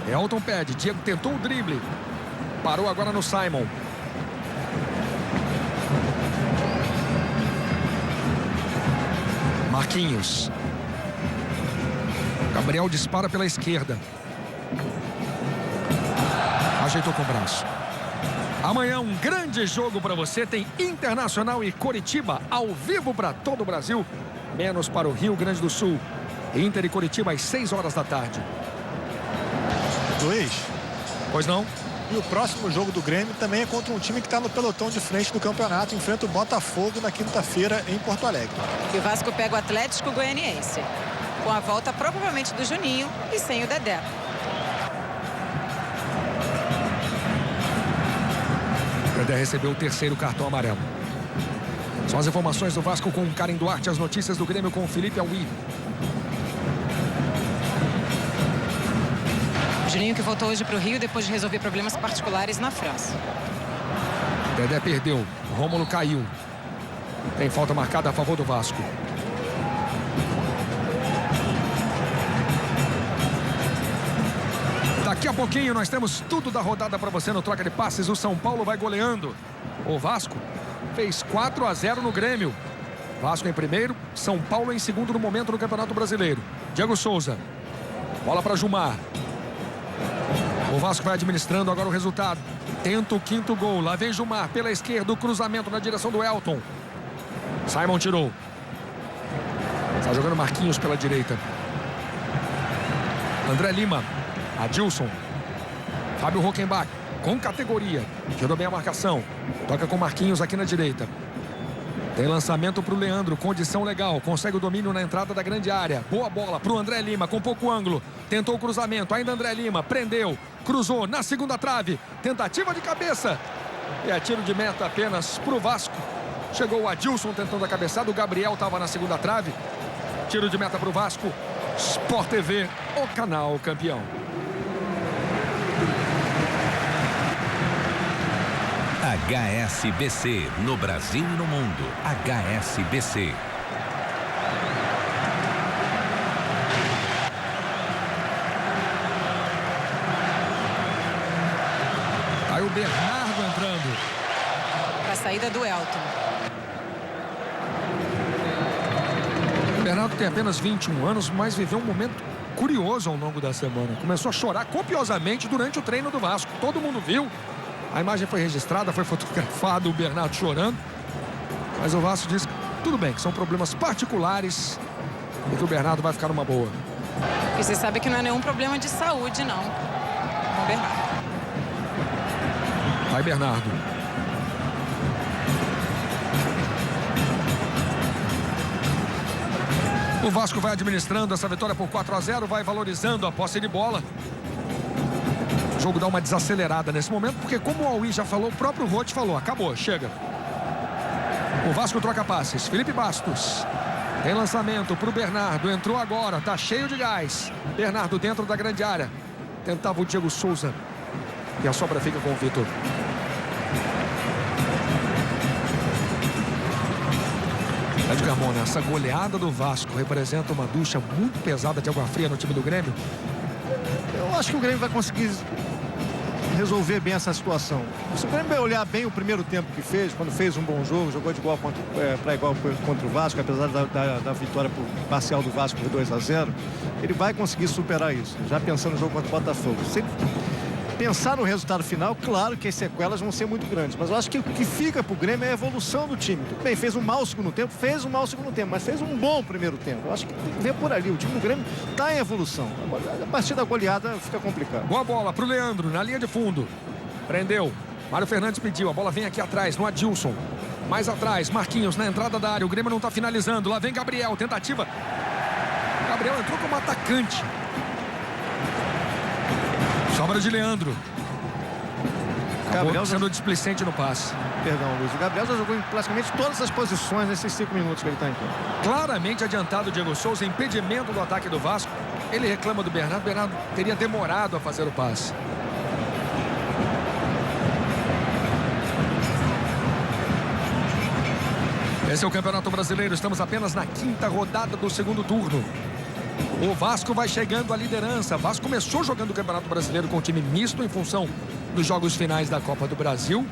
Elton pede. Diego tentou o drible. Parou agora no Simon. Marquinhos. Gabriel dispara pela esquerda. Ajeitou com o braço. Amanhã um grande jogo para você. Tem Internacional e Coritiba ao vivo para todo o Brasil, menos para o Rio Grande do Sul. Inter e Coritiba às 6 horas da tarde. Luiz. Pois não? E o próximo jogo do Grêmio também é contra um time que está no pelotão de frente do campeonato. Enfrenta o Botafogo na quinta-feira em Porto Alegre. E o Vasco pega o Atlético Goianiense, com a volta provavelmente do Juninho e sem o Dedé. Dedé recebeu o terceiro cartão amarelo. São as informações do Vasco com Karen Duarte, as notícias do Grêmio com Felipe Alwi. Juninho que voltou hoje para o Rio depois de resolver problemas particulares na França. Dedé perdeu, Rômulo caiu. Tem falta marcada a favor do Vasco. Daqui a pouquinho nós temos tudo da rodada para você no Troca de Passes. O São Paulo vai goleando. O Vasco fez 4-0 no Grêmio. Vasco em primeiro, São Paulo em segundo no momento no Campeonato Brasileiro. Diego Souza. Bola para Gilmar. O Vasco vai administrando agora o resultado. Tenta o quinto gol. Lá vem Gilmar pela esquerda. O cruzamento na direção do Elton. Simon tirou. Está jogando Marquinhos pela direita. André Lima. Adilson. Fábio Rockenbach. Com categoria. Tirou bem a marcação. Toca com Marquinhos aqui na direita. Tem lançamento para o Leandro. Condição legal. Consegue o domínio na entrada da grande área. Boa bola para o André Lima. Com pouco ângulo. Tentou o cruzamento. Ainda André Lima. Prendeu. Cruzou na segunda trave. Tentativa de cabeça. E é tiro de meta apenas para o Vasco. Chegou o Adilson tentando a cabeçada. O Gabriel estava na segunda trave. Tiro de meta para o Vasco. Sport TV, o canal campeão. HSBC, no Brasil e no mundo. HSBC. Aí o Bernardo entrando. Para a saída do Elton. O Bernardo tem apenas 21 anos, mas viveu um momento curioso ao longo da semana. Começou a chorar copiosamente durante o treino do Vasco. Todo mundo viu. A imagem foi registrada, foi fotografado, o Bernardo chorando. Mas o Vasco diz que tudo bem, que são problemas particulares e que o Bernardo vai ficar numa boa. E você sabe que não é nenhum problema de saúde, não, com o Bernardo. Vai Bernardo. O Vasco vai administrando essa vitória por 4-0, vai valorizando a posse de bola. O jogo dá uma desacelerada nesse momento, porque como o Alwi já falou, o próprio Roth falou, acabou, chega. O Vasco troca passes, Felipe Bastos. Tem lançamento para o Bernardo, entrou agora, tá cheio de gás. Bernardo dentro da grande área. Tentava o Diego Souza. E a sobra fica com o Vitor. Edgar Mona, essa goleada do Vasco representa uma ducha muito pesada de água fria no time do Grêmio? Eu acho que o Grêmio vai conseguir resolver bem essa situação. Se o Grêmio olhar bem o primeiro tempo que fez, quando fez um bom jogo, jogou de igual para igual contra o Vasco, apesar da vitória parcial do Vasco por 2-0, ele vai conseguir superar isso, já pensando no jogo contra o Botafogo. Se ele pensar no resultado final, claro que as sequelas vão ser muito grandes, mas eu acho que o que fica pro Grêmio é a evolução do time. Tudo bem, fez um mau segundo tempo, mas fez um bom primeiro tempo. Eu acho que tem que ver por ali, o time do Grêmio está em evolução. A partir da goleada fica complicado. Boa bola pro Leandro, na linha de fundo. Prendeu. Mário Fernandes pediu, a bola vem aqui atrás, no Adilson. Mais atrás, Marquinhos na entrada da área, o Grêmio não está finalizando. Lá vem Gabriel, tentativa. Gabriel entrou como atacante. Sobra de Leandro. Gabriel sendo displicente no passe. Perdão, Luiz. O Gabriel já jogou em praticamente todas as posições nesses 5 minutos que ele está em campo. Claramente adiantado o Diego Souza, impedimento do ataque do Vasco. Ele reclama do Bernardo. Bernardo teria demorado a fazer o passe. Esse é o Campeonato Brasileiro. Estamos apenas na 5ª rodada do segundo turno. O Vasco vai chegando à liderança. O Vasco começou jogando o Campeonato Brasileiro com o time misto em função dos jogos finais da Copa do Brasil.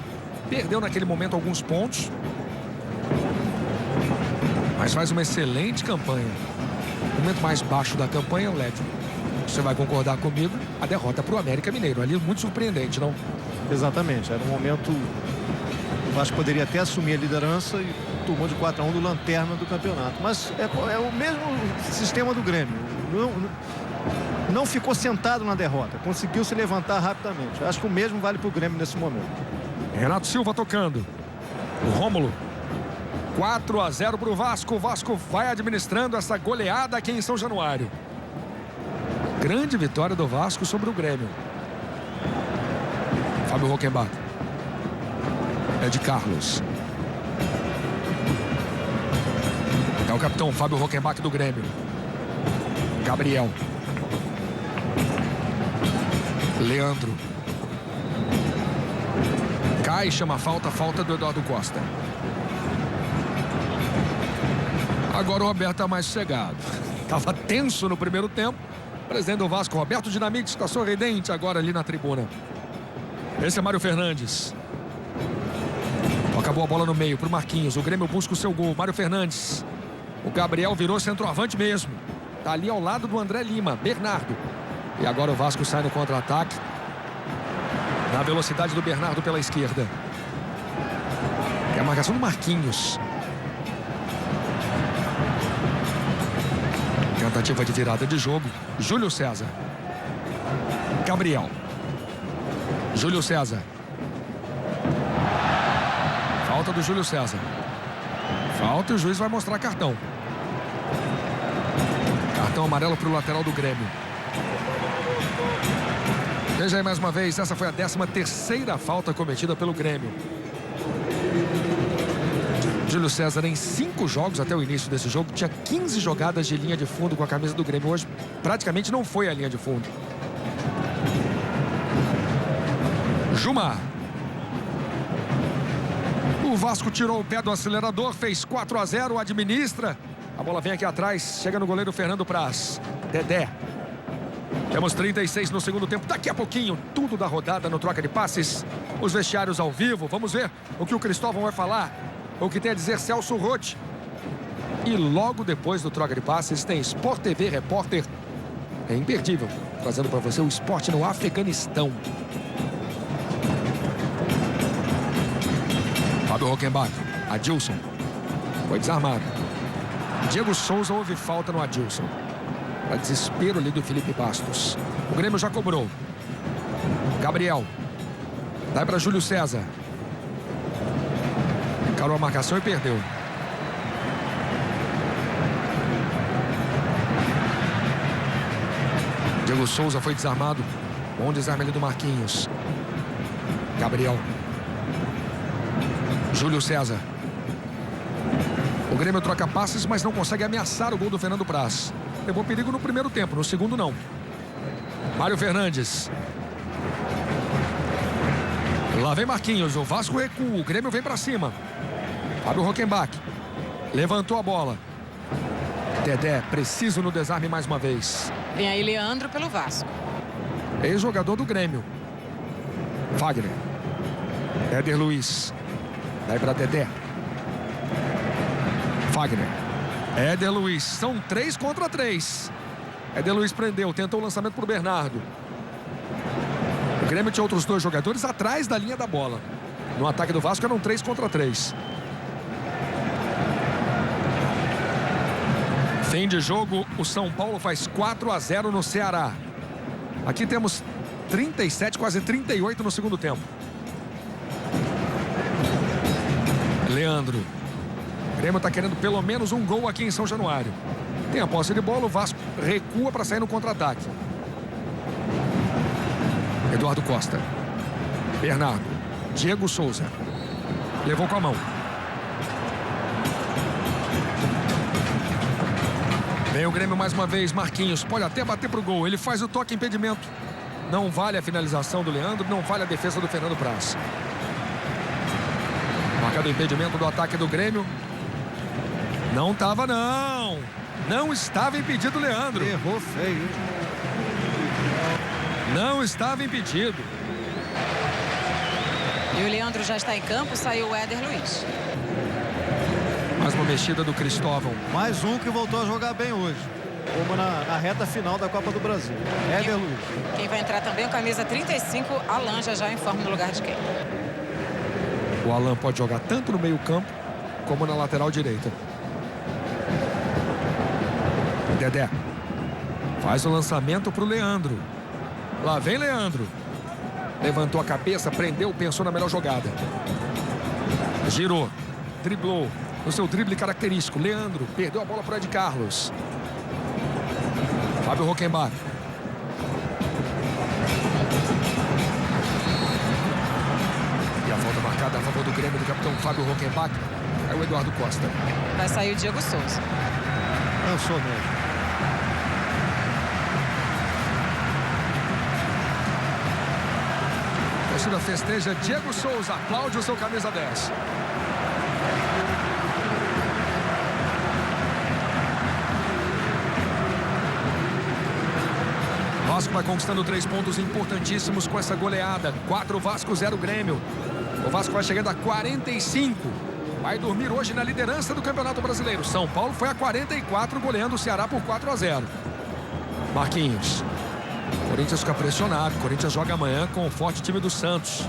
Perdeu naquele momento alguns pontos, mas faz uma excelente campanha. O momento mais baixo da campanha, Lédio, você vai concordar comigo, a derrota para o América Mineiro. Ali muito surpreendente, não? Exatamente. Era um momento... O Vasco poderia até assumir a liderança e tomou de 4-1 do lanterna do campeonato. Mas é o mesmo sistema do Grêmio. Não ficou sentado na derrota. Conseguiu se levantar rapidamente. Acho que o mesmo vale para o Grêmio nesse momento. Renato Silva tocando. O Rômulo. 4-0 para o Vasco. O Vasco vai administrando essa goleada aqui em São Januário. Grande vitória do Vasco sobre o Grêmio. Fábio Rockenbach. É de Carlos. É o capitão Fábio Rockenbach do Grêmio. Gabriel. Leandro. Cai, chama falta do Eduardo Costa. Agora o Roberto está mais sossegado. Estava tenso no primeiro tempo. Presidente do Vasco, Roberto Dinamite, está sorridente agora ali na tribuna. Esse é Mário Fernandes. Acabou a bola no meio para o Marquinhos. O Grêmio busca o seu gol. Mário Fernandes. O Gabriel virou centroavante mesmo. Está ali ao lado do André Lima. Bernardo. E agora o Vasco sai no contra-ataque. Na velocidade do Bernardo pela esquerda. É a marcação do Marquinhos. Tentativa de virada de jogo. Júlio César. Gabriel. Júlio César. Falta do Júlio César. Falta e o juiz vai mostrar cartão. Cartão amarelo para o lateral do Grêmio. Veja aí mais uma vez, essa foi a 13ª falta cometida pelo Grêmio. Júlio César em 5 jogos até o início desse jogo tinha 15 jogadas de linha de fundo com a camisa do Grêmio. Hoje praticamente não foi a linha de fundo. Jumar. O Vasco tirou o pé do acelerador, fez 4-0, administra. A bola vem aqui atrás, chega no goleiro Fernando Praz. Dedé. Temos 36 no segundo tempo. Daqui a pouquinho, tudo da rodada no Troca de Passes. Os vestiários ao vivo. Vamos ver o que o Cristóvão vai falar. O que tem a dizer Celso Roth. E logo depois do Troca de Passes tem Sport TV Repórter. É imperdível. Trazendo para você o esporte no Afeganistão. Fábio Rockenbach. Adilson. Foi desarmado. Diego Souza houve falta no Adilson. Para desespero ali do Felipe Bastos. O Grêmio já cobrou. Gabriel. Dá para Júlio César. Encarou a marcação e perdeu. Diego Souza foi desarmado. Bom desarme ali do Marquinhos. Gabriel. Júlio César. O Grêmio troca passes, mas não consegue ameaçar o gol do Fernando Praz. Levou perigo no primeiro tempo, no segundo não. Mário Fernandes. Lá vem Marquinhos, o Vasco recua, o Grêmio vem para cima. Fábio Rockenbach. Levantou a bola. Dedé, preciso no desarme mais uma vez. Vem aí Leandro pelo Vasco. Ex-jogador do Grêmio. Fagner. Éder Luiz. Daí para Dedé. Fagner. Éder Luiz. São 3 contra 3. Éder Luiz prendeu. Tentou o lançamento para o Bernardo. O Grêmio tinha outros 2 jogadores atrás da linha da bola. No ataque do Vasco eram 3 contra 3. Fim de jogo. O São Paulo faz 4-0 no Ceará. Aqui temos 37, quase 38 no segundo tempo. Leandro. O Grêmio está querendo pelo menos um gol aqui em São Januário. Tem a posse de bola, o Vasco recua para sair no contra-ataque. Eduardo Costa. Bernardo. Diego Souza. Levou com a mão. Vem o Grêmio mais uma vez. Marquinhos pode até bater para o gol. Ele faz o toque impedimento. Não vale a finalização do Leandro. Não vale a defesa do Fernando Praz. Marcado o impedimento do ataque do Grêmio. Não estava, não. Não estava impedido o Leandro. Errou feio. Não estava impedido. E o Leandro já está em campo, saiu o Éder Luiz. Mais uma mexida do Cristóvão. Mais um que voltou a jogar bem hoje. Como na reta final da Copa do Brasil. Éder Luiz. Quem vai entrar também, o camisa 35, Alan, já informa no lugar de quem. O Alan pode jogar tanto no meio campo como na lateral direita. Dedé. Faz o lançamento para o Leandro. Lá vem Leandro. Levantou a cabeça, prendeu, pensou na melhor jogada. Girou. Driblou. No seu drible característico. Leandro perdeu a bola para o Ed Carlos. Fábio Rockenbach. E a falta marcada a favor do Grêmio do capitão Fábio Rockenbach. É o Eduardo Costa. Vai sair o Diego Souza. Cansou mesmo. A torcida festeja. Diego Souza aplaude o seu camisa 10. Vasco vai conquistando 3 pontos importantíssimos com essa goleada. 4 Vasco, 0 Grêmio. O Vasco vai chegando a 45. Vai dormir hoje na liderança do Campeonato Brasileiro. São Paulo foi a 44, goleando o Ceará por 4-0. Marquinhos. Corinthians fica pressionado. Corinthians joga amanhã com o forte time do Santos.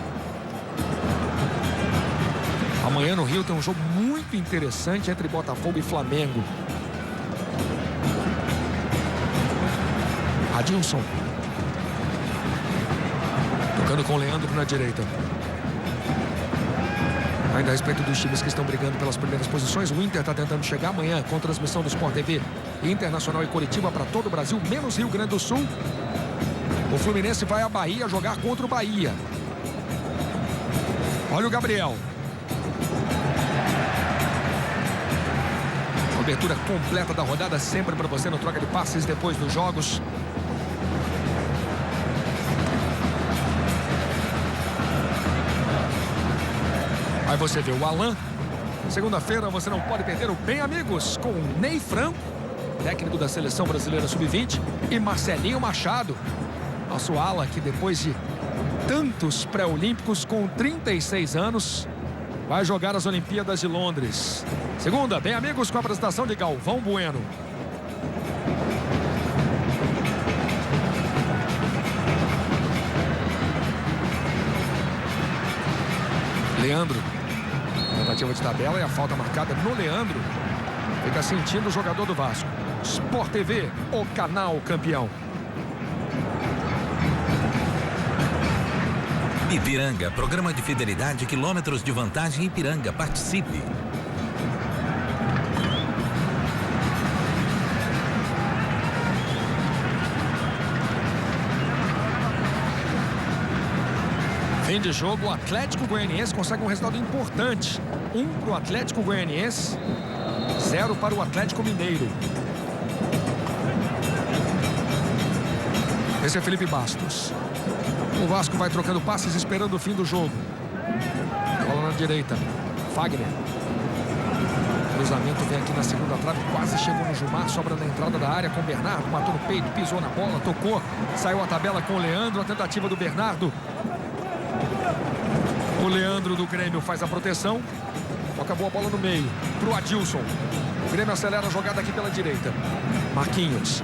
Amanhã no Rio tem um jogo muito interessante entre Botafogo e Flamengo. Adilson. Tocando com o Leandro na direita. Ainda a respeito dos times que estão brigando pelas primeiras posições, o Inter está tentando chegar amanhã com transmissão do Sport TV Internacional e Curitiba para todo o Brasil, menos Rio Grande do Sul. O Fluminense vai à Bahia jogar contra o Bahia. Olha o Gabriel. Cobertura completa da rodada sempre para você no Troca de Passes depois dos jogos. Aí você vê o Alan. Segunda-feira você não pode perder o Bem Amigos com o Ney Franco, técnico da Seleção Brasileira Sub-20, e Marcelinho Machado, nosso ala que depois de tantos pré-olímpicos com 36 anos vai jogar as Olimpíadas de Londres. Segunda, Bem Amigos com a apresentação de Galvão Bueno. Leandro. Tentativa de tabela e a falta marcada no Leandro. Fica sentindo o jogador do Vasco. Sport TV, o canal campeão. Ipiranga, programa de fidelidade, quilômetros de vantagem Ipiranga. Participe. Fim de jogo, o Atlético Goianiense consegue um resultado importante. 1 para o Atlético Goianiense, 0 para o Atlético Mineiro. Esse é Felipe Bastos. O Vasco vai trocando passes esperando o fim do jogo. Bola na direita. Fagner. Cruzamento vem aqui na segunda trave. Quase chegou no Gilmar. Sobra na entrada da área com o Bernardo. Matou no peito, pisou na bola, tocou. Saiu a tabela com o Leandro. A tentativa do Bernardo. O Leandro do Grêmio faz a proteção. Acabou a bola no meio pro Adilson. O Grêmio acelera a jogada aqui pela direita. Marquinhos.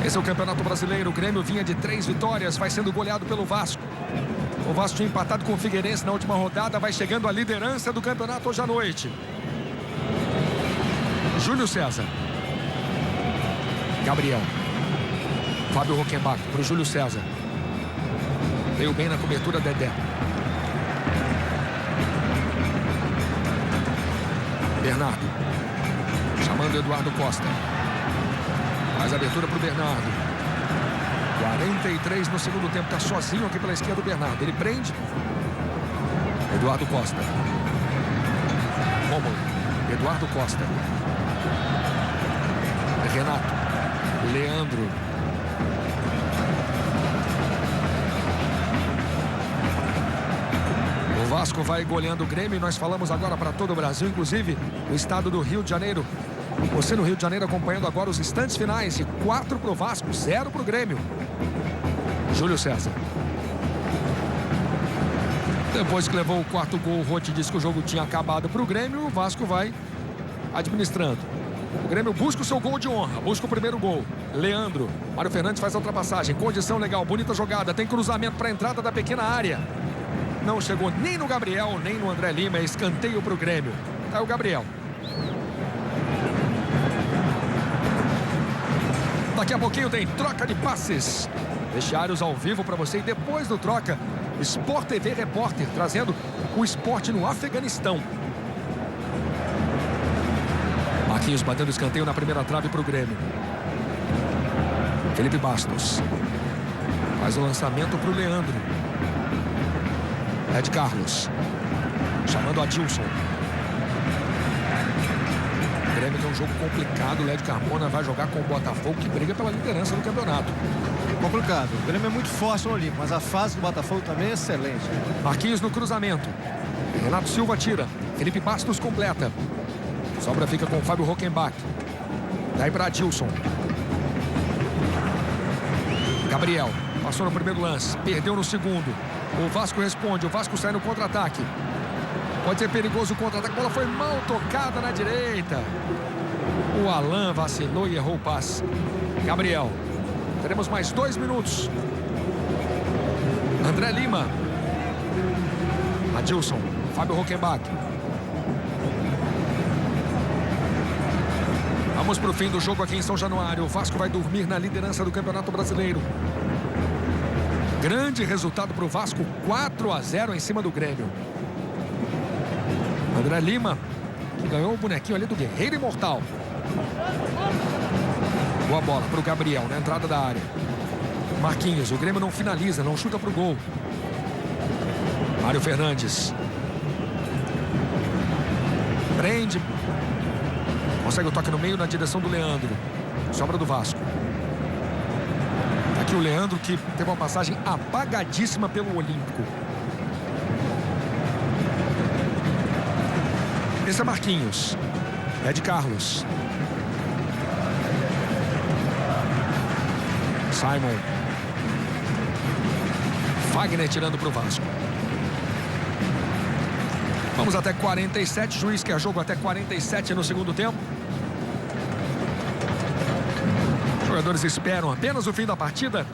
Esse é o Campeonato Brasileiro. O Grêmio vinha de 3 vitórias. Vai sendo goleado pelo Vasco. O Vasco tinha empatado com o Figueirense na última rodada. Vai chegando à liderança do campeonato hoje à noite. Júlio César. Gabriel. Fábio Rockenbach para o Júlio César. Veio bem na cobertura, Dedé. Bernardo. Chamando Eduardo Costa. Faz a abertura para o Bernardo. 43 no segundo tempo. Está sozinho aqui pela esquerda o Bernardo. Ele prende. Eduardo Costa. Romulo. Eduardo Costa. Renato. Leandro. O Vasco vai goleando o Grêmio e nós falamos agora para todo o Brasil, inclusive o estado do Rio de Janeiro. Você no Rio de Janeiro acompanhando agora os instantes finais de 4 para o Vasco, 0 para o Grêmio. Júlio César. Depois que levou o 4º gol, o Rotti disse que o jogo tinha acabado para o Grêmio. O Vasco vai administrando. O Grêmio busca o seu gol de honra, busca o primeiro gol. Leandro, Mário Fernandes faz a ultrapassagem, condição legal, bonita jogada, tem cruzamento para a entrada da pequena área. Não chegou nem no Gabriel, nem no André Lima, é escanteio para o Grêmio. Tá o Gabriel. Daqui a pouquinho tem troca de passes. Vestiários ao vivo para você e depois do troca, Sport TV Repórter, trazendo o esporte no Afeganistão. Marquinhos batendo escanteio na primeira trave para o Grêmio. Felipe Bastos. Faz o lançamento para o Leandro. Ed Carlos. Chamando Adilson. O Grêmio tem um jogo complicado. O Led Carmona vai jogar com o Botafogo, que briga pela liderança do campeonato. Complicado. O Grêmio é muito forte no Olímpico, mas a fase do Botafogo também é excelente. Marquinhos no cruzamento. Renato Silva tira. Felipe Bastos completa. Sobra fica com o Fábio Rockenbach. Daí para Adilson. Gabriel. Passou no primeiro lance. Perdeu no segundo. O Vasco responde. O Vasco sai no contra-ataque. Pode ser perigoso o contra-ataque. A bola foi mal tocada na direita. O Alan vacilou e errou o passe. Gabriel. Teremos mais 2 minutos. André Lima. Adilson. Fábio Rockenbach. Vamos para o fim do jogo aqui em São Januário. O Vasco vai dormir na liderança do Campeonato Brasileiro. Grande resultado para o Vasco, 4-0 em cima do Grêmio. André Lima, que ganhou o bonequinho ali do Guerreiro Imortal. Boa bola para o Gabriel na entrada da área. Marquinhos, o Grêmio não finaliza, não chuta para o gol. Mário Fernandes. Prende. Consegue o toque no meio na direção do Leandro. Sobra do Vasco. Aqui o Leandro, que teve uma passagem apagadíssima pelo Olímpico. Esse é Marquinhos. Ed Carlos. Simon. Fagner tirando para o Vasco. Vamos até 47. Juiz quer jogo até 47 no segundo tempo. Os jogadores esperam apenas o fim da partida.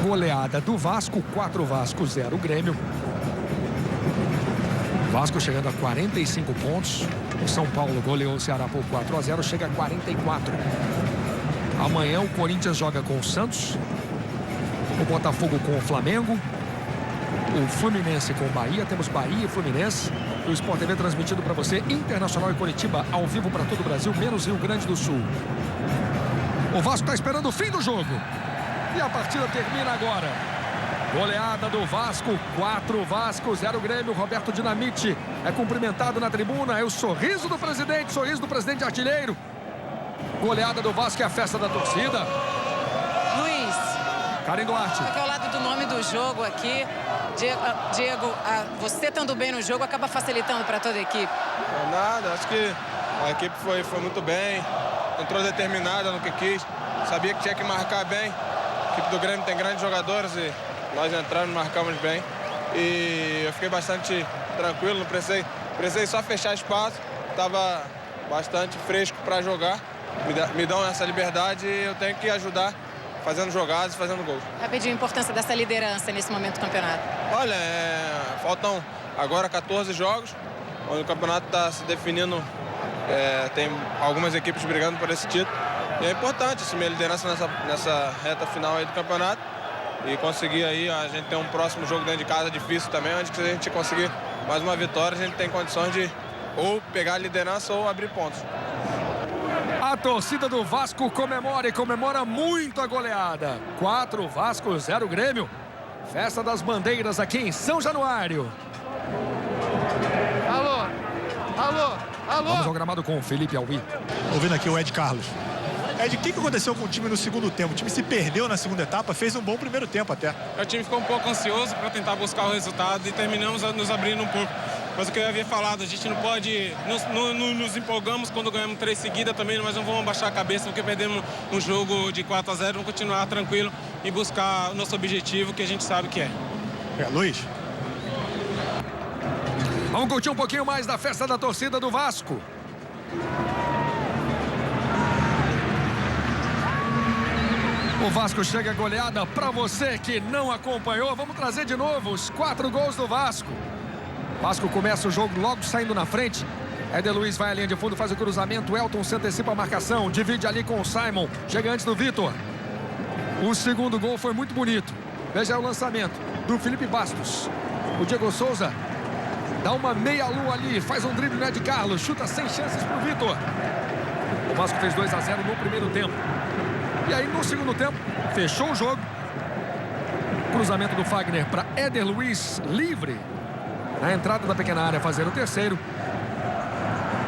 Goleada do Vasco, 4 Vasco, 0 Grêmio. Vasco chegando a 45 pontos. O São Paulo goleou o Ceará por 4-0, chega a 44. Amanhã o Corinthians joga com o Santos. O Botafogo com o Flamengo. O Fluminense com o Bahia. Temos Bahia e Fluminense. O Sport TV transmitido para você, Internacional e Curitiba, ao vivo para todo o Brasil, menos Rio Grande do Sul. O Vasco está esperando o fim do jogo. E a partida termina agora. Goleada do Vasco, 4 Vasco, 0 Grêmio. Roberto Dinamite é cumprimentado na tribuna. É o sorriso do presidente artilheiro. Goleada do Vasco, é a festa da torcida. Luiz. Karen Duarte. Aqui ao lado do nome do jogo aqui. Diego, você estando bem no jogo acaba facilitando para toda a equipe? Nada, acho que a equipe foi muito bem. Entrou determinada no que quis. Sabia que tinha que marcar bem. A equipe do Grêmio tem grandes jogadores e nós entramos, marcamos bem. e eu fiquei bastante tranquilo, não precisei só fechar espaço, estava bastante fresco para jogar, me dão essa liberdade e eu tenho que ajudar fazendo jogadas e fazendo gols. Rapidinho, a importância dessa liderança nesse momento do campeonato. Olha, faltam agora 14 jogos, onde o campeonato está se definindo, tem algumas equipes brigando por esse título. E é importante assumir a liderança nessa reta final aí do campeonato e conseguir aí, a gente tem um próximo jogo dentro de casa difícil também, onde se a gente conseguir mais uma vitória, a gente tem condições de ou pegar a liderança ou abrir pontos. A torcida do Vasco comemora muito a goleada. 4 Vasco, 0 Grêmio. Festa das Bandeiras aqui em São Januário. Alô. Vamos ao gramado com o Felipe Alvi. Ouvindo aqui o Ed Carlos. Ed, o que aconteceu com o time no segundo tempo? O time se perdeu na segunda etapa, fez um bom primeiro tempo até. O time ficou um pouco ansioso para tentar buscar o resultado e terminamos nos abrindo um pouco. Mas o que eu havia falado, a gente não pode... Nos empolgamos quando ganhamos 3 seguidas também, mas não vamos baixar a cabeça porque perdemos um jogo de 4-0. Vamos continuar tranquilo e buscar o nosso objetivo, que a gente sabe que é. Luiz. Vamos curtir um pouquinho mais da festa da torcida do Vasco. O Vasco chega goleada para você que não acompanhou. Vamos trazer de novo os 4 gols do Vasco. Vasco começa o jogo logo saindo na frente. Éder Luiz vai à linha de fundo, faz o cruzamento. Elton se antecipa a marcação, divide ali com o Simon. Chega antes do Vitor. O segundo gol foi muito bonito. Veja o lançamento do Felipe Bastos. O Diego Souza dá uma meia-lua ali, faz um drible no Ed Carlos, chuta sem chances para o Vitor. O Vasco fez 2-0 no primeiro tempo. E aí no segundo tempo, fechou o jogo. Cruzamento do Fagner para Éder Luiz, livre. Na entrada da pequena área, fazer o terceiro.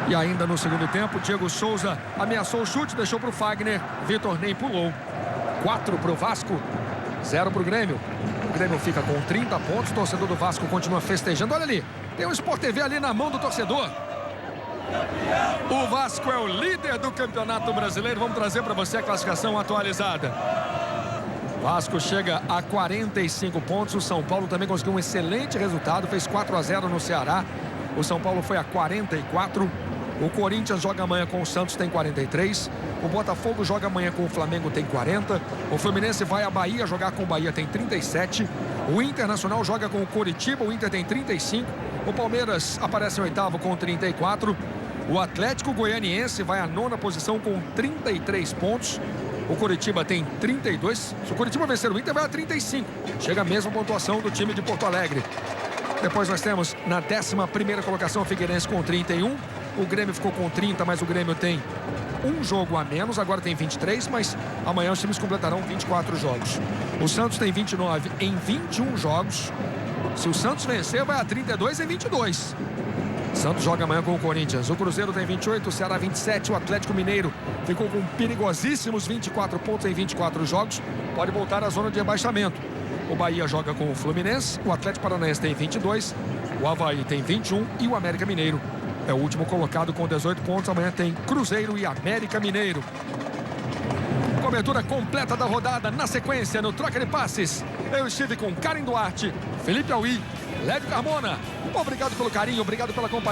E ainda no segundo tempo, Diego Souza ameaçou o chute, deixou para o Fagner. Vitor nem pulou. 4 para o Vasco, 0 para o Grêmio. O Grêmio fica com 30 pontos. O torcedor do Vasco continua festejando. Olha ali, tem um Sport TV ali na mão do torcedor. O Vasco é o líder do Campeonato Brasileiro. Vamos trazer para você a classificação atualizada. Vasco chega a 45 pontos. O São Paulo também conseguiu um excelente resultado. Fez 4-0 no Ceará. O São Paulo foi a 44. O Corinthians joga amanhã com o Santos, tem 43. O Botafogo joga amanhã com o Flamengo, tem 40. O Fluminense vai à Bahia jogar com o Bahia, tem 37. O Internacional joga com o Coritiba, o Inter tem 35. O Palmeiras aparece em 8º com 34. O Atlético Goianiense vai à 9ª posição com 33 pontos. O Coritiba tem 32. Se o Coritiba vencer o Inter, vai a 35. Chega a mesma pontuação do time de Porto Alegre. Depois nós temos na 11ª colocação o Figueirense com 31. O Grêmio ficou com 30, mas o Grêmio tem um jogo a menos. Agora tem 23, mas amanhã os times completarão 24 jogos. O Santos tem 29 em 21 jogos. Se o Santos vencer, vai a 32 em 22. Santos joga amanhã com o Corinthians. O Cruzeiro tem 28, o Ceará 27. O Atlético Mineiro ficou com perigosíssimos 24 pontos em 24 jogos. Pode voltar à zona de rebaixamento. O Bahia joga com o Fluminense. O Atlético Paranaense tem 22. O Avaí tem 21. E o América Mineiro é o último colocado com 18 pontos. Amanhã tem Cruzeiro e América Mineiro. Cobertura completa da rodada na sequência no Troca de Passes. Eu estive com Karen Duarte, Felipe Alvi, Lédio Carmona. Obrigado pelo carinho, obrigado pela companhia.